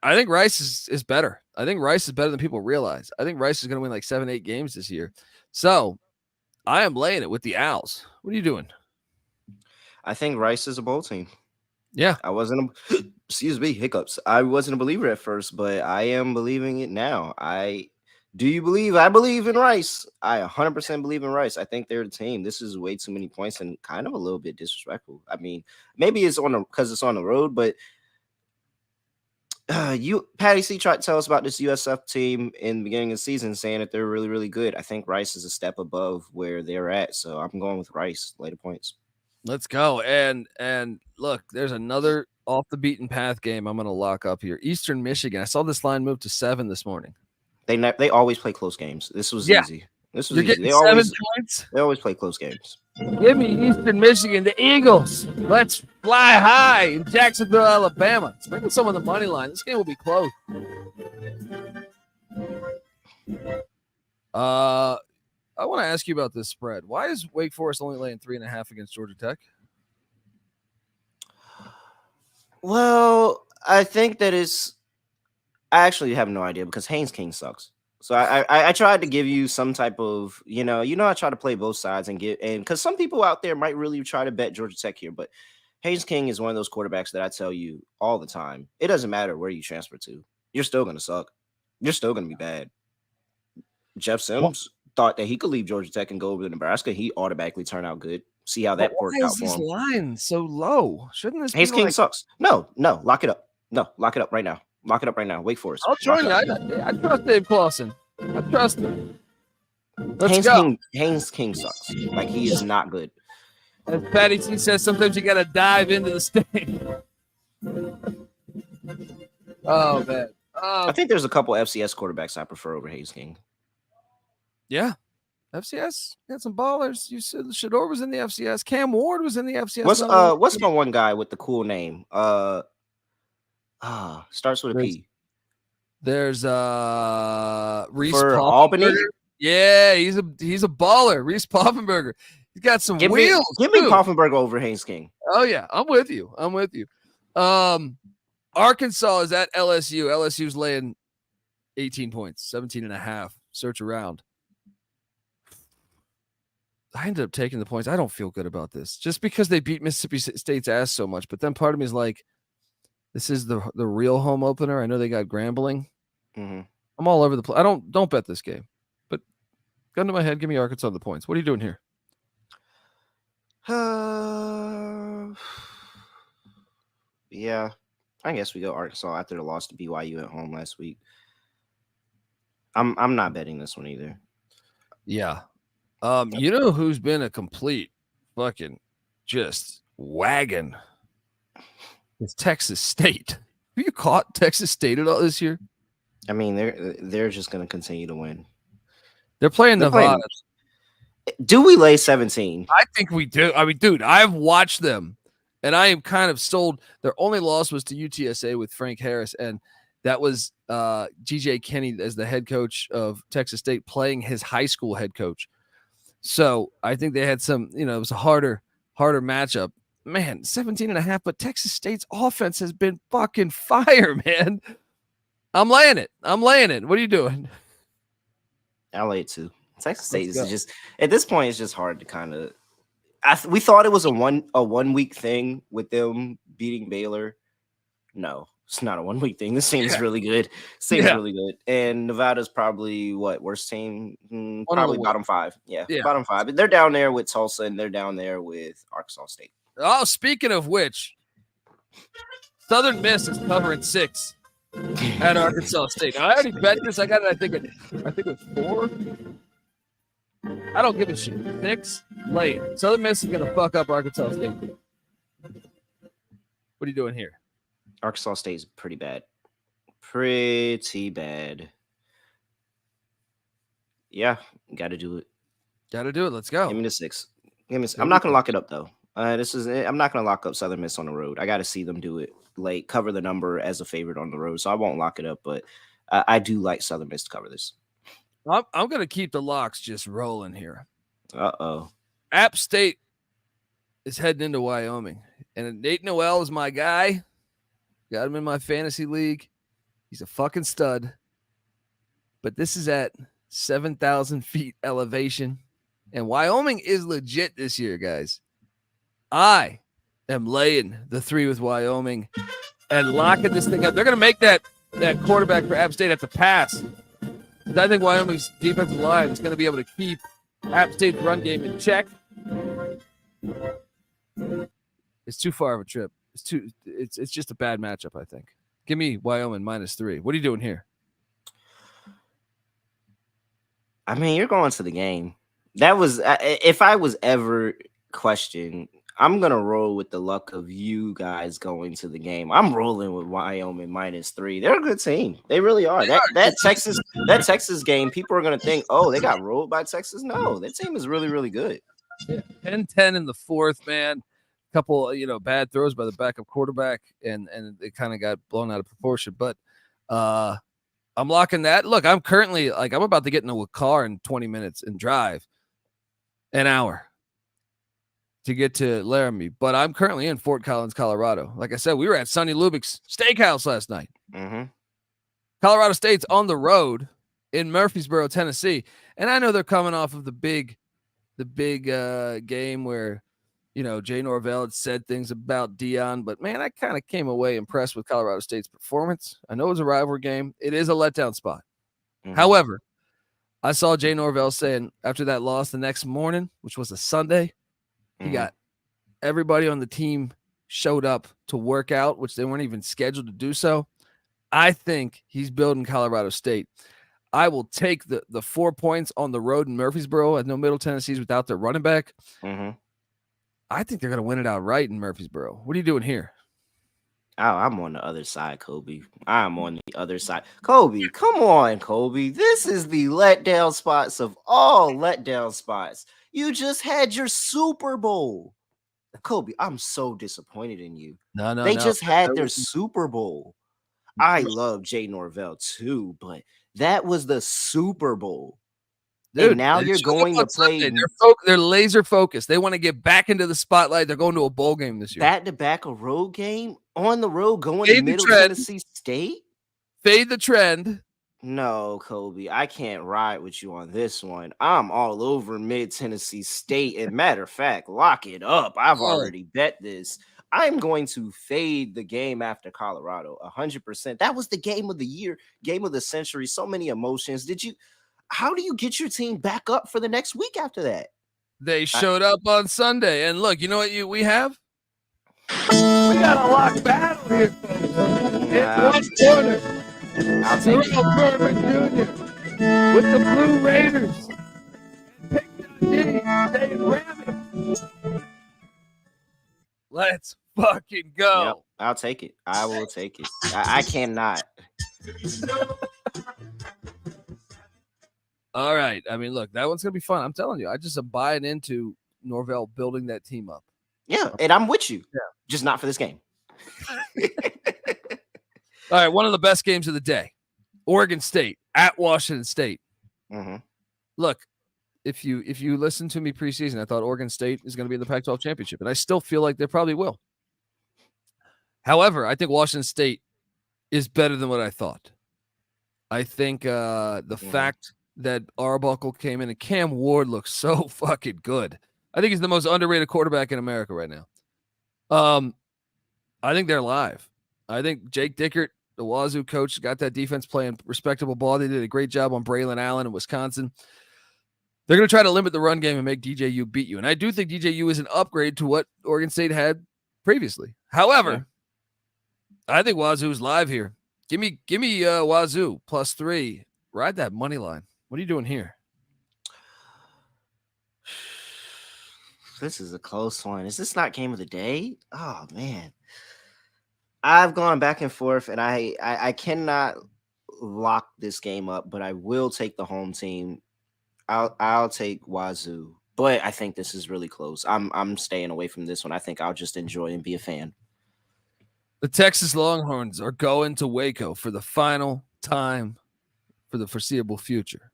I think Rice is better. I think Rice is better than people realize. I think Rice is going to win like 7-8 games this year. So I am laying it with the Owls. What are you doing? I think Rice is a bowl team. Yeah. I wasn't excuse me, hiccups. I wasn't a believer at first, but I am believing it now. Do you believe? I believe in Rice. I 100% believe in Rice. I think they're the team. This is way too many points and kind of a little bit disrespectful. I mean, maybe it's because it's on the road, but Patty C tried to tell us about this USF team in the beginning of the season, saying that they're really, really good. I think Rice is a step above where they're at, so I'm going with Rice. Later points. Let's go. And look, there's another off the beaten path game I'm going to lock up here. Eastern Michigan. I saw this line move to 7 this morning. They always play close games. This was easy. This was You're easy. Getting 7 points. They always play close games. Give me Eastern Michigan, the Eagles. Let's fly high in Jacksonville, Alabama. Sprinkle some on the money line. This game will be close. I want to ask you about this spread. Why is Wake Forest only laying 3.5 against Georgia Tech? Well, I think that is. I actually have no idea because Haynes King sucks. So I tried to give you some type of, I try to play both sides and because some people out there might really try to bet Georgia Tech here, but Haynes King is one of those quarterbacks that I tell you all the time. It doesn't matter where you transfer to. You're still going to suck. You're still going to be bad. Jeff Sims thought that he could leave Georgia Tech and go over to Nebraska. He automatically turned out good. See how that worked out for him. Why is this line so low? Shouldn't this Haynes King sucks. No, lock it up. No, lock it up right now. Lock it up right now. Wake Forest. I'll join you. I trust Dave Clawson. I trust him. Let's go. Haynes King sucks. Like, he is not good. As Patty C says, sometimes you got to dive into the stain. Oh, man. I think there's a couple FCS quarterbacks I prefer over Haynes King. Yeah. FCS got some ballers. You said Shador was in the FCS. Cam Ward was in the FCS. What's my one guy with the cool name? Starts with a P. There's Reese for Albany. Yeah, he's a baller. Reese Poffenberger. He's got some wheels. Give me Poffenberger over Haynes King. Oh yeah, I'm with you. Arkansas is at LSU. LSU's laying 18 points, 17.5. Search around. I ended up taking the points. I don't feel good about this just because they beat Mississippi State's ass so much. But then part of me is like, this is the real home opener. I know they got Grambling. Mm-hmm. I'm all over the place. Don't bet this game. But gun to my head, give me Arkansas the points. What are you doing here? Yeah, I guess we go Arkansas after the loss to BYU at home last week. I'm not betting this one either. Yeah. You know who's been a complete fucking just wagon? It's Texas State. Have you caught Texas State at all this year? I mean, they're just going to continue to win. They're playing Nevada. Do we lay 17? I think we do. I mean, dude, I've watched them, and I am kind of sold. Their only loss was to UTSA with Frank Harris, and that was G.J. Kinney as the head coach of Texas State playing his high school head coach. So I think they had some, it was a harder matchup. Man, 17.5, but Texas State's offense has been fucking fire, man. I'm laying it. What are you doing? I'll lay it too. Texas State is just, at this point, it's just hard to kind of. We thought it was a 1 week thing with them beating Baylor. No, it's not a 1 week thing. This team's really good. Really good. And Nevada's probably worst team? Probably bottom 5. Yeah, bottom 5. But they're down there with Tulsa and they're down there with Arkansas State. Oh, speaking of which, Southern Miss is covering 6 at Arkansas State. Now, I already bet this. I got it. I think it's 4. I don't give a shit. 6 late. Southern Miss is gonna fuck up Arkansas State. What are you doing here? Arkansas State is pretty bad. Pretty bad. Yeah, got to do it. Got to do it. Let's go. Give me the 6. I'm not gonna lock it up though. I'm not gonna lock up Southern Miss on the road. I got to see them do it. Like cover the number as a favorite on the road, so I won't lock it up. But I do like Southern Miss to cover this. I'm going to keep the locks just rolling here. Uh-oh. App State is heading into Wyoming, and Nate Noel is my guy. Got him in my fantasy league. He's a fucking stud. But this is at 7,000 feet elevation. And Wyoming is legit this year, guys. I am laying the 3 with Wyoming and locking this thing up. They're going to make that quarterback for App State have to pass. I think Wyoming's defensive line is going to be able to keep App State's run game in check. It's too far of a trip. It's just a bad matchup, I think. Give me Wyoming -3. What are you doing here? I mean, you're going to the game. That was if I was ever questioned, I'm gonna roll with the luck of you guys going to the game. I'm rolling with Wyoming -3. They're a good team. They really are. That Texas game, people are gonna think, oh, they got rolled by Texas. No, that team is really, really good. 10-10 in the fourth, man. Couple, bad throws by the backup quarterback, and it kind of got blown out of proportion. But I'm locking that. Look, I'm currently I'm about to get into a car in 20 minutes and drive an hour to get to Laramie. But I'm currently in Fort Collins, Colorado. Like I said, we were at Sonny Lubbock's Steakhouse last night. Mm-hmm. Colorado State's on the road in Murfreesboro, Tennessee, and I know they're coming off of the big game where Jay Norvell had said things about Dion, but man, I kind of came away impressed with Colorado State's performance. I know it was a rivalry game. It is a letdown spot. Mm-hmm. However, I saw Jay Norvell saying after that loss the next morning, which was a Sunday, he got everybody on the team showed up to work out, which they weren't even scheduled to do so. I think he's building Colorado State. I will take the 4 points on the road in Murfreesboro. I know Middle Tennessee's without their running back. Mm-hmm. I think they're going to win it outright in Murfreesboro. What are you doing here? Oh, I'm on the other side, Kobe. I'm on the other side. Kobe, come on, Kobe. This is the letdown spots of all letdown spots. You just had your Super Bowl. Kobe, I'm so disappointed in you. No. They just had their Super Bowl. I love Jay Norvell too, but that was the Super Bowl. Dude, and now you're going to play. They're laser focused. They want to get back into the spotlight. They're going to a bowl game this year. Back-to-back a road game on the road going to Middle Tennessee State. Fade the trend. No, Kobe, I can't ride with you on this one. I'm all over Mid Tennessee State. And matter of fact, lock it up. I've already bet this. I'm going to fade the game after Colorado 100%. That was the game of the year, game of the century. So many emotions. How do you get your team back up for the next week after that? They showed up on Sunday. And look, you know what we have? We got a lock battle here, folks. It's one corner. I'll take it. Berman Jr. with the Blue Raiders. Let's fucking go. Yep, I'll take it. I will take it. I cannot. All right. I mean, look, that one's going to be fun. I'm telling you. I just am buying into Norvell building that team up. Yeah, and I'm with you. Yeah. Just not for this game. All right, one of the best games of the day. Oregon State at Washington State. Mm-hmm. Look, if you listen to me preseason, I thought Oregon State is going to be in the Pac-12 championship, and I still feel like they probably will. However, I think Washington State is better than what I thought. I think the fact that Arbuckle came in and Cam Ward looks so fucking good. I think he's the most underrated quarterback in America right now. I think they're live. I think Jake Dickert, the Wazoo coach, got that defense playing respectable ball. They did a great job on Braylon Allen in Wisconsin. They're going to try to limit the run game and make DJU beat you. And I do think DJU is an upgrade to what Oregon State had previously. However, I think Wazoo is live here. Give me Wazoo +3. Ride that money line. What are you doing here? This is a close one. Is this not game of the day? Oh, man. I've gone back and forth, and I cannot lock this game up, but I will take the home team I'll take Wazoo, but I think this is really close. I'm staying away from this one. I think I'll just enjoy and be a fan. The Texas Longhorns are going to Waco for the final time for the foreseeable future.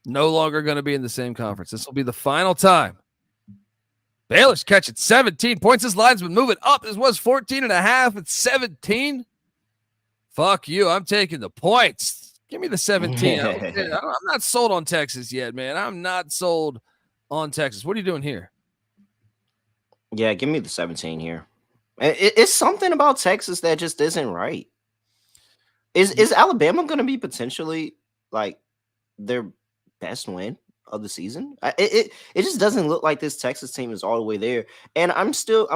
No longer going to be in the same conference. This will be the final time. Baylor's catching 17 points. This line's been moving up. This was 14.5. It's 17. Fuck you. I'm taking the points. Give me the 17. I'm not sold on Texas yet, man. I'm not sold on Texas. What are you doing here? Yeah, give me the 17 here. It's something about Texas that just isn't right. Is Alabama going to be potentially like their best win of the season? It just doesn't look like this Texas team is all the way there. And I'm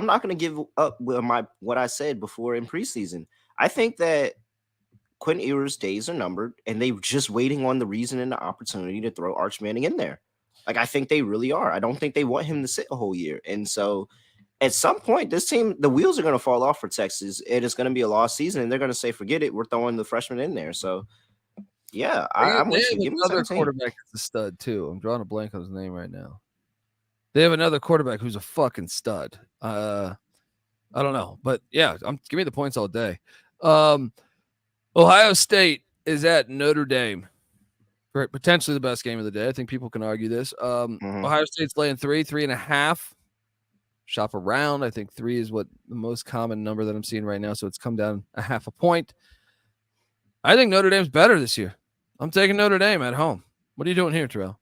not going to give up with what I said before in preseason. I think that Quentin Ewers' days are numbered, and they're just waiting on the reason and the opportunity to throw Arch Manning in there. Like, I think they really are. I don't think they want him to sit a whole year. And so at some point, this team, the wheels are going to fall off for Texas. It is going to be a lost season, and they're going to say, forget it. We're throwing the freshman in there. So, yeah, I'm with you. Give me another 17. quarterback that's a stud, too. I'm drawing a blank on his name right now. They have another quarterback who's a fucking stud. I don't know. But, yeah, give me the points all day. Ohio State is at Notre Dame for potentially the best game of the day. I think people can argue this. Ohio State's laying 3.5. Shop around. I think 3 is what the most common number that I'm seeing right now. So it's come down 0.5 point. I think Notre Dame's better this year. I'm taking Notre Dame at home. What are you doing here, Terrell?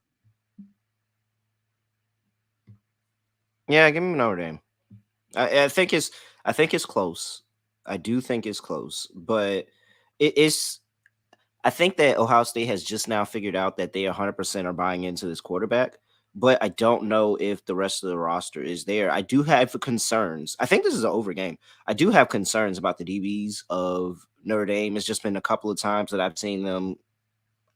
Yeah, give me Notre Dame. I think it's close. I do think it's close, but it's. I think that Ohio State has just now figured out that they 100% are buying into this quarterback, but I don't know if the rest of the roster is there. I do have concerns. I think this is an over game. I do have concerns about the DBs of Notre Dame. It's just been a couple of times that I've seen them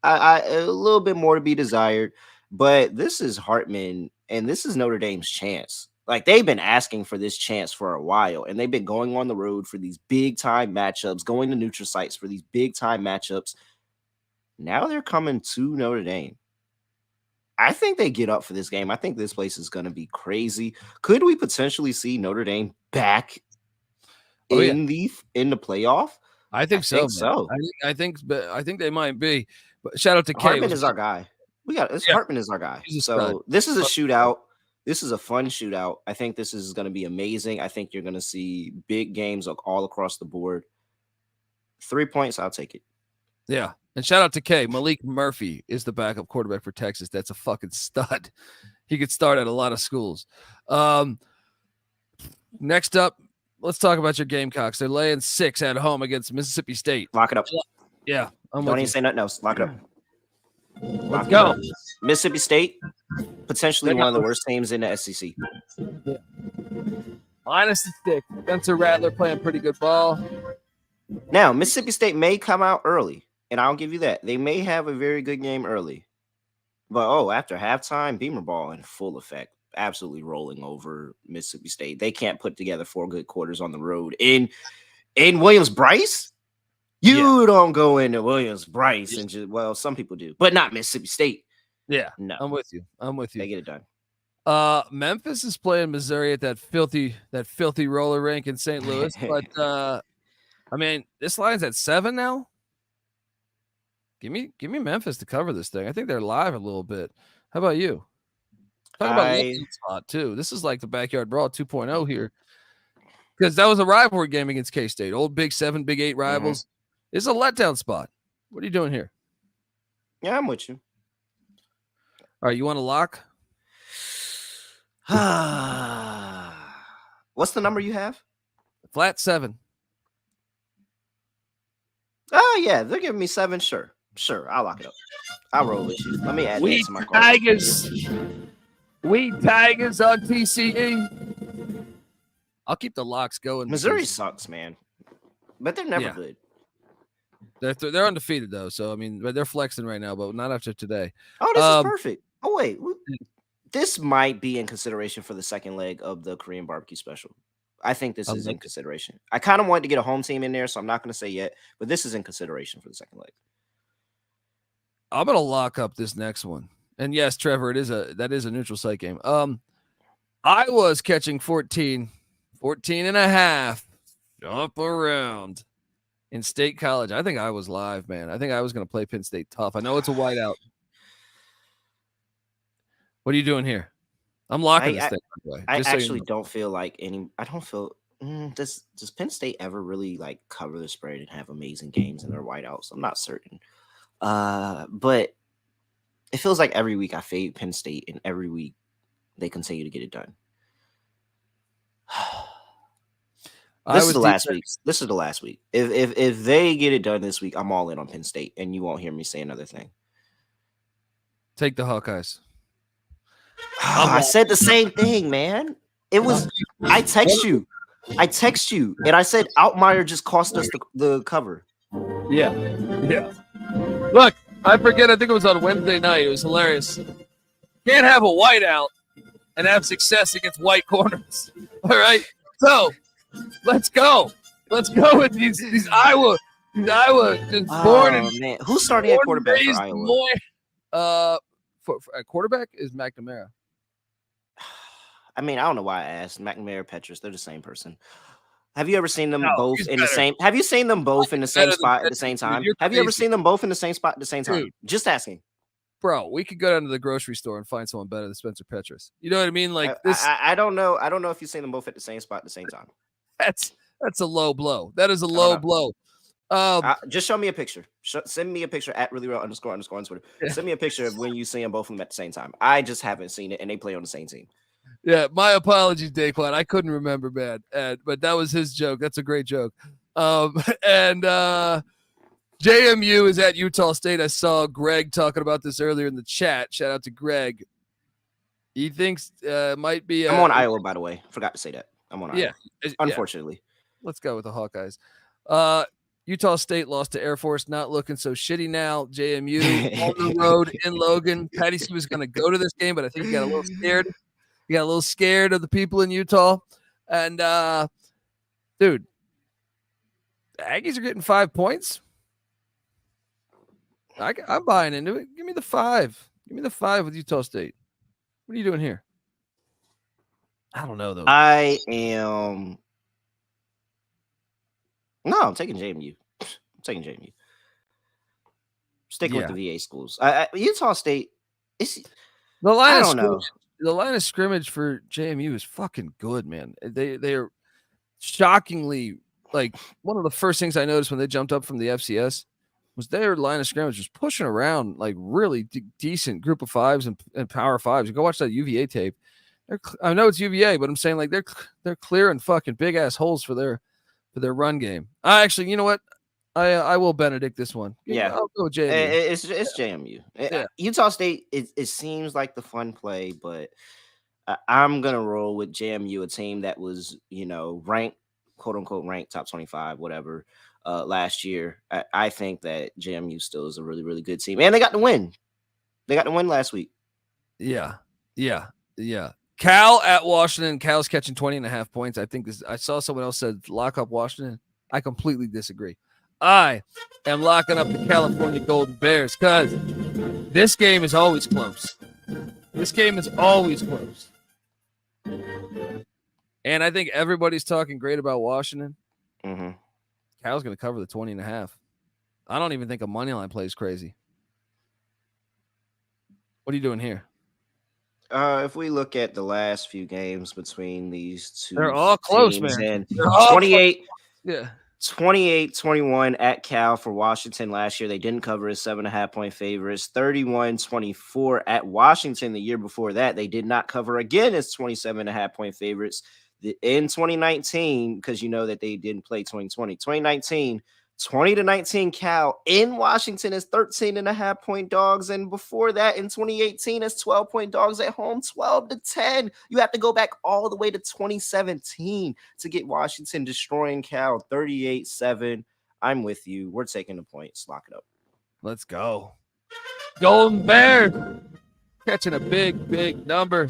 a little bit more to be desired, but this is Hartman, and this is Notre Dame's chance. Like, they've been asking for this chance for a while, and they've been going on the road for these big-time matchups, going to neutral sites for these big-time matchups. Now they're coming to Notre Dame. I think they get up for this game. I think this place is going to be crazy. Could we potentially see Notre Dame back in the playoff? I think so. I think they might be. But shout out to Kay. Hartman is our guy. Hartman is our guy. So this is a shootout. This is a fun shootout. I think this is going to be amazing. I think you're going to see big games all across the board. 3 points, I'll take it. Yeah. And shout out to Kay. Malik Murphy is the backup quarterback for Texas. That's a fucking stud. He could start at a lot of schools. Next up, let's talk about your Gamecocks. They're laying 6 at home against Mississippi State. Lock it up. Yeah. Don't even say nothing else. Lock it up. Let's go. Mississippi State, potentially one of the worst teams in the SEC. Minus the stick. Spencer Rattler playing pretty good ball. Now, Mississippi State may come out early, and I'll give you that. They may have a very good game early. But, after halftime, Beamer ball in full effect. Absolutely rolling over Mississippi State. They can't put together 4 good quarters on the road. In Williams-Brice? You don't go into Williams-Brice and just, some people do, but not Mississippi State. Yeah, no, I'm with you. They get it done. Memphis is playing Missouri at that filthy roller rink in St. Louis, but I mean, this line's at 7 now. Give me Memphis to cover this thing. I think they're live a little bit. How about you? Talk about left spot too. This is like the backyard brawl 2.0 here, because that was a rivalry game against K-State. Old Big 7, Big 8 rivals. It's a letdown spot. What are you doing here? Yeah, I'm with you. All right, you want to lock? What's the number you have? Flat 7. Oh, yeah, they're giving me 7. Sure, I'll lock it up. I'll roll with you. Let me add that to my card. We Tigers on TCE. I'll keep the locks going. Missouri sucks, man, but they're never good. They're undefeated though, so I mean, they're flexing right now, but not after today. Oh, this is perfect. Oh wait, this might be in consideration for the second leg of the Korean barbecue special. I think this is in consideration. I kind of wanted to get a home team in there, so I'm not going to say yet, but this is in consideration for the second leg. I'm going to lock up this next one, And yes, Trevor, that is a neutral site game. I was catching 14 and a half up around in State College. I think I was live, man. I think I was going to play Penn State tough. I know it's a whiteout. What are you doing here? I'm locking this thing. By the way, I actually don't feel like any. I don't feel. Does Penn State ever really like cover the spread and have amazing games in their whiteouts? I'm not certain. But it feels like every week I fade Penn State, and every week they continue to get it done. This is the last week. This is the last week. If they get it done this week, I'm all in on Penn State, and you won't hear me say another thing. Take the Hawkeyes. I said the same thing, man. It was. I text you, and I said Outmire just cost us the cover. Yeah. Look, I forget. I think it was on Wednesday night. It was hilarious. Can't have a whiteout and have success against white corners. All right, so let's go. Let's go with these Iowa. Just born and man, who's starting at quarterback for Iowa? For quarterback is McNamara. I mean, I don't know why I asked. McNamara, Petrus, they're the same person. Have you ever seen them both in the same? Have you seen them both in the same spot at the same time? Have you ever seen them both in the same spot at the same time? Just asking. Bro, we could go down to the grocery store and find someone better than Spencer Petrus. You know what I mean? Like this. I don't know. I don't know if you've seen them both at the same spot at the same time. That's a low blow. That is a low blow. Just show me a picture. Send me a picture at @reallyreal__ on Twitter. Yeah. Send me a picture of when you see them both of them at the same time. I just haven't seen it, and they play on the same team. Yeah, my apologies, Daquan. I couldn't remember, man. But that was his joke. That's a great joke. And JMU is at Utah State. I saw Greg talking about this earlier in the chat. Shout out to Greg. He thinks might be. I'm on Iowa, by the way. Forgot to say that. I'm on Iowa. Unfortunately. Yeah. Let's go with the Hawkeyes. Utah State lost to Air Force, not looking so shitty now. JMU on the road in Logan. Patty C was going to go to this game, but I think he got a little scared. He got a little scared of the people in Utah. And, dude, the Aggies are getting 5 points. I'm buying into it. Give me the 5. Give me the 5 with Utah State. What are you doing here? I don't know, though. I am. No, I'm taking JMU. Sticking with the VA schools. Utah State. The line of scrimmage for JMU is fucking good, man. They're shockingly, like, one of the first things I noticed when they jumped up from the FCS was their line of scrimmage was pushing around like really decent group of fives and power fives. You go watch that UVA tape. I know it's UVA, but I'm saying like they're clearing fucking big ass holes for their run game. Actually, you know what? I will Benedict this one. Yeah, I'll go JMU. It's JMU. Yeah. Utah State. It seems like the fun play, but I'm gonna roll with JMU, a team that was ranked, quote unquote, ranked top 25, whatever, last year. I think that JMU still is a really, really good team, and they got the win. They got the win last week. Yeah. Cal at Washington. Cal's catching 20.5 points. I saw someone else said lock up Washington. I completely disagree. I am locking up the California Golden Bears because this game is always close. And I think everybody's talking great about Washington. Mm-hmm. Cal's going to cover the 20.5. I don't even think a money line play is crazy. What are you doing here? If we look at the last few games between these two, they're all close, man. And 28, 28-21 at Cal for Washington last year. They didn't cover as 7.5 point favorites. 31-24 at Washington the year before that. They did not cover again as 27.5 point favorites. In 2019, because you know that they didn't play 2020. 2019, 20-19 Cal in Washington is 13.5 point dogs. And before that, in 2018, it's 12 point dogs at home, 12-10. You have to go back all the way to 2017 to get Washington destroying Cal 38-7. I'm with you. We're taking the points. Lock it up. Let's go. Golden Bears catching a big, big number.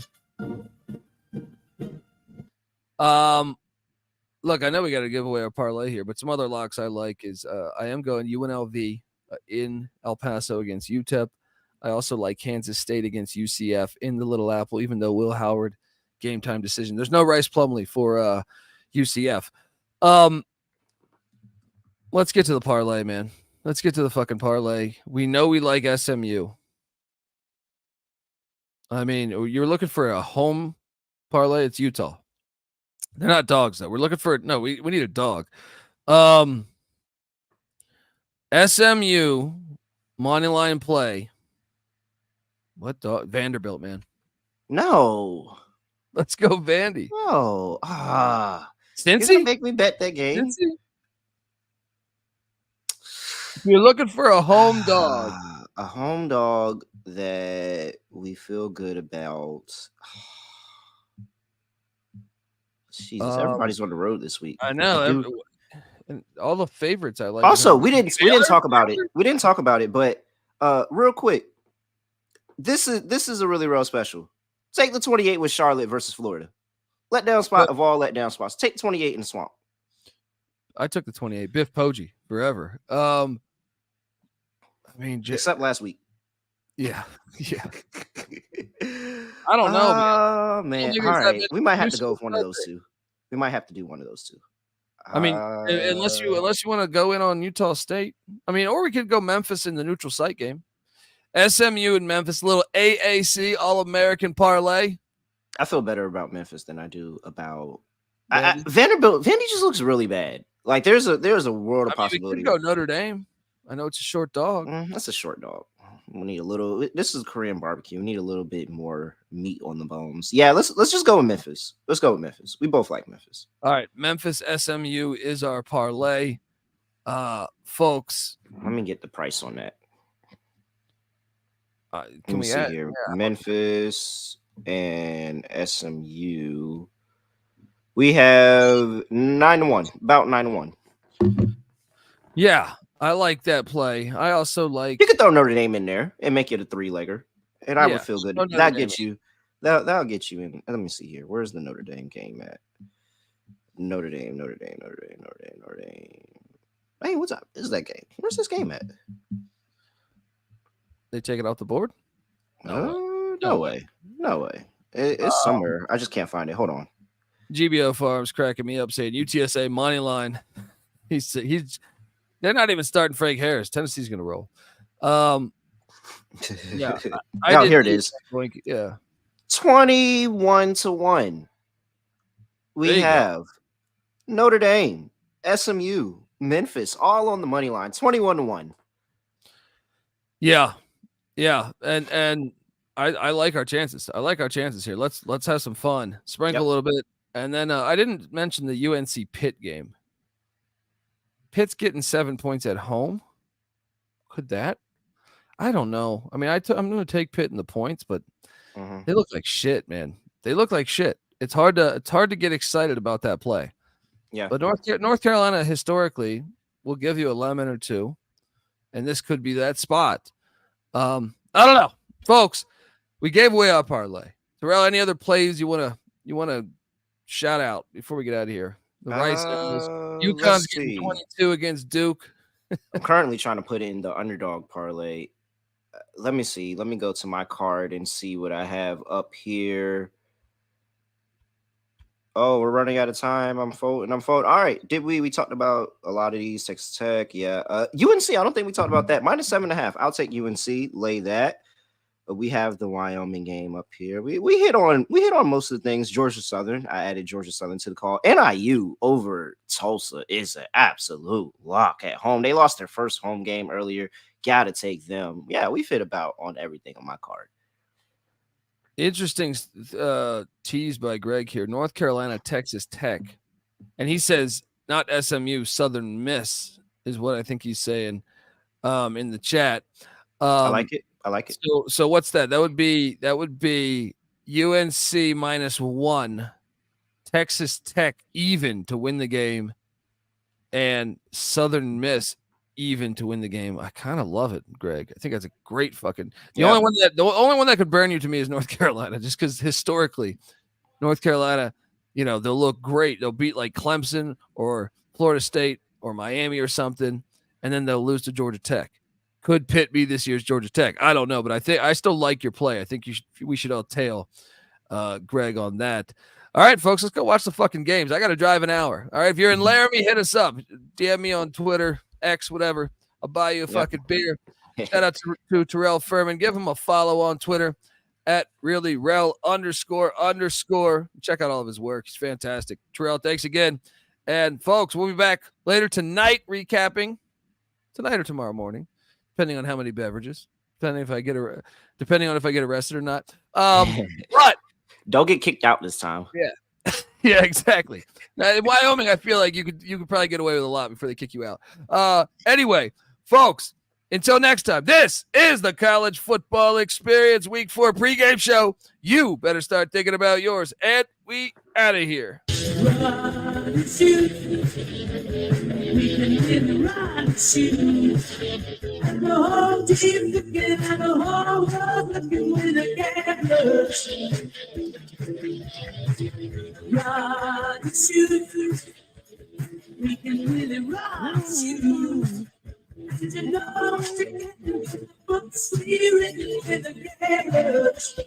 Look, I know we got to give away our parlay here, but some other locks I like is I am going UNLV in El Paso against UTEP. I also like Kansas State against UCF in the Little Apple, even though Will Howard game time decision. There's no Rice Plumlee for UCF. Let's get to the parlay, man. Let's get to the fucking parlay. We know we like SMU. I mean, you're looking for a home parlay. It's Utah. They're not dogs though. We're looking for we need a dog. SMU money line play. What dog? Vanderbilt, man. No. Let's go Vandy. No. You're Cincy? gonna make me bet that game. Cincy? If you're looking for a home dog. A home dog that we feel good about. Jesus, everybody's on the road this week. I know. And all the favorites I like. Also, we didn't talk about it. We didn't talk about it, but real quick, this is a really real special. Take the 28 with Charlotte versus Florida. Letdown spot of all letdown spots. Take 28 in the swamp. I took the 28. Biff Poggi forever. I mean, except last week. Yeah. I don't know, man. All right, we might have to go with one of those two. We might have to do one of those two. I mean, unless you want to go in on Utah State. I mean, or we could go Memphis in the neutral site game. SMU and Memphis, little AAC All-American parlay. I feel better about Memphis than I do about Vanderbilt. Vandy just looks really bad. Like there's a world of possibility. We could go Notre Dame. I know it's a short dog. That's a short dog. We need a little. This is Korean barbecue. We need a little bit more meat on the bones. Yeah, let's just go with Memphis. Let's go with Memphis. We both like Memphis. All right, Memphis SMU is our parlay, folks. Let me get the price on that. Can we see here? Yeah. Memphis and SMU. We have 9-1, about 9-1. Yeah, I like that play. I also like. You could throw Notre Dame in there and make it a 3-legger, and I would feel good. That gets you. That'll get you in. Let me see here. Where's the Notre Dame game at? Notre Dame. Hey, what's up? This is that game. Where's this game at? They take it off the board? No way. It's somewhere. I just can't find it. Hold on. GBO Farms cracking me up saying UTSA money line. He's they're not even starting Frank Harris. Tennessee's gonna roll. Yeah. Here it is. Yeah. 21-1. We have Notre Dame, SMU, Memphis, all on the money line. 21-1. Yeah. And I like our chances. I like our chances here. Let's have some fun. Sprinkle a little bit. And then I didn't mention the UNC Pitt game. Pitt's getting 7 points at home. Could that? I don't know. I mean, I'm going to take Pitt in the points, but they look like shit, man. They look like shit. It's hard to get excited about that play. Yeah. But North Carolina historically will give you a lemon or two, and this could be that spot. I don't know, folks. We gave away our parlay. Terrell, any other plays you want to shout out before we get out of here? The Rice, UConn's getting 22 against Duke. I'm currently trying to put in the underdog parlay. Let me see. Let me go to my card and see what I have up here. Oh, we're running out of time. I'm folding. All right. Did we talked about a lot of these? Texas Tech. Yeah. UNC. I don't think we talked about that. -7.5. I'll take UNC. Lay that. We have the Wyoming game up here. We hit on most of the things. Georgia Southern. I added Georgia Southern to the call. NIU over Tulsa is an absolute lock at home. They lost their first home game earlier. Gotta take them. Yeah, we've hit about on everything on my card. Interesting tease by Greg here. North Carolina, Texas Tech. And he says not SMU, Southern Miss is what I think he's saying in the chat. I like it. So what's that? That would be UNC -1, Texas Tech even to win the game, and Southern Miss even to win the game. I kind of love it, Greg. I think that's a great fucking. The only one that could burn you to me is North Carolina, just because historically, North Carolina, they'll look great. They'll beat like Clemson or Florida State or Miami or something, and then they'll lose to Georgia Tech. could pit me this year's Georgia Tech. I don't know, but I still like your play. I think we should all tail Greg on that. All right, folks, let's go watch the fucking games. I got to drive an hour. All right, if you're in Laramie, hit us up. DM me on Twitter, X, whatever. I'll buy you a fucking beer. Shout out to Terrell Furman. Give him a follow on Twitter at really rel __. Check out all of his work. He's fantastic. Terrell, thanks again. And folks, we'll be back later tonight recapping tonight or tomorrow morning, depending on how many beverages, depending on if I get arrested or not. But don't get kicked out this time. Yeah. Yeah, exactly. Now, in Wyoming, I feel like you could probably get away with a lot before they kick you out. Anyway, folks, until next time, this is the College Football Experience Week 4 pregame show. You better start thinking about yours, and we out of here. Run and shoot. We can hit the run and shoot. And the whole team looking and the whole world looking with a gamblers. Run and shoot. We can really run and shoot. And you know, we can get the books we written with a gamblers.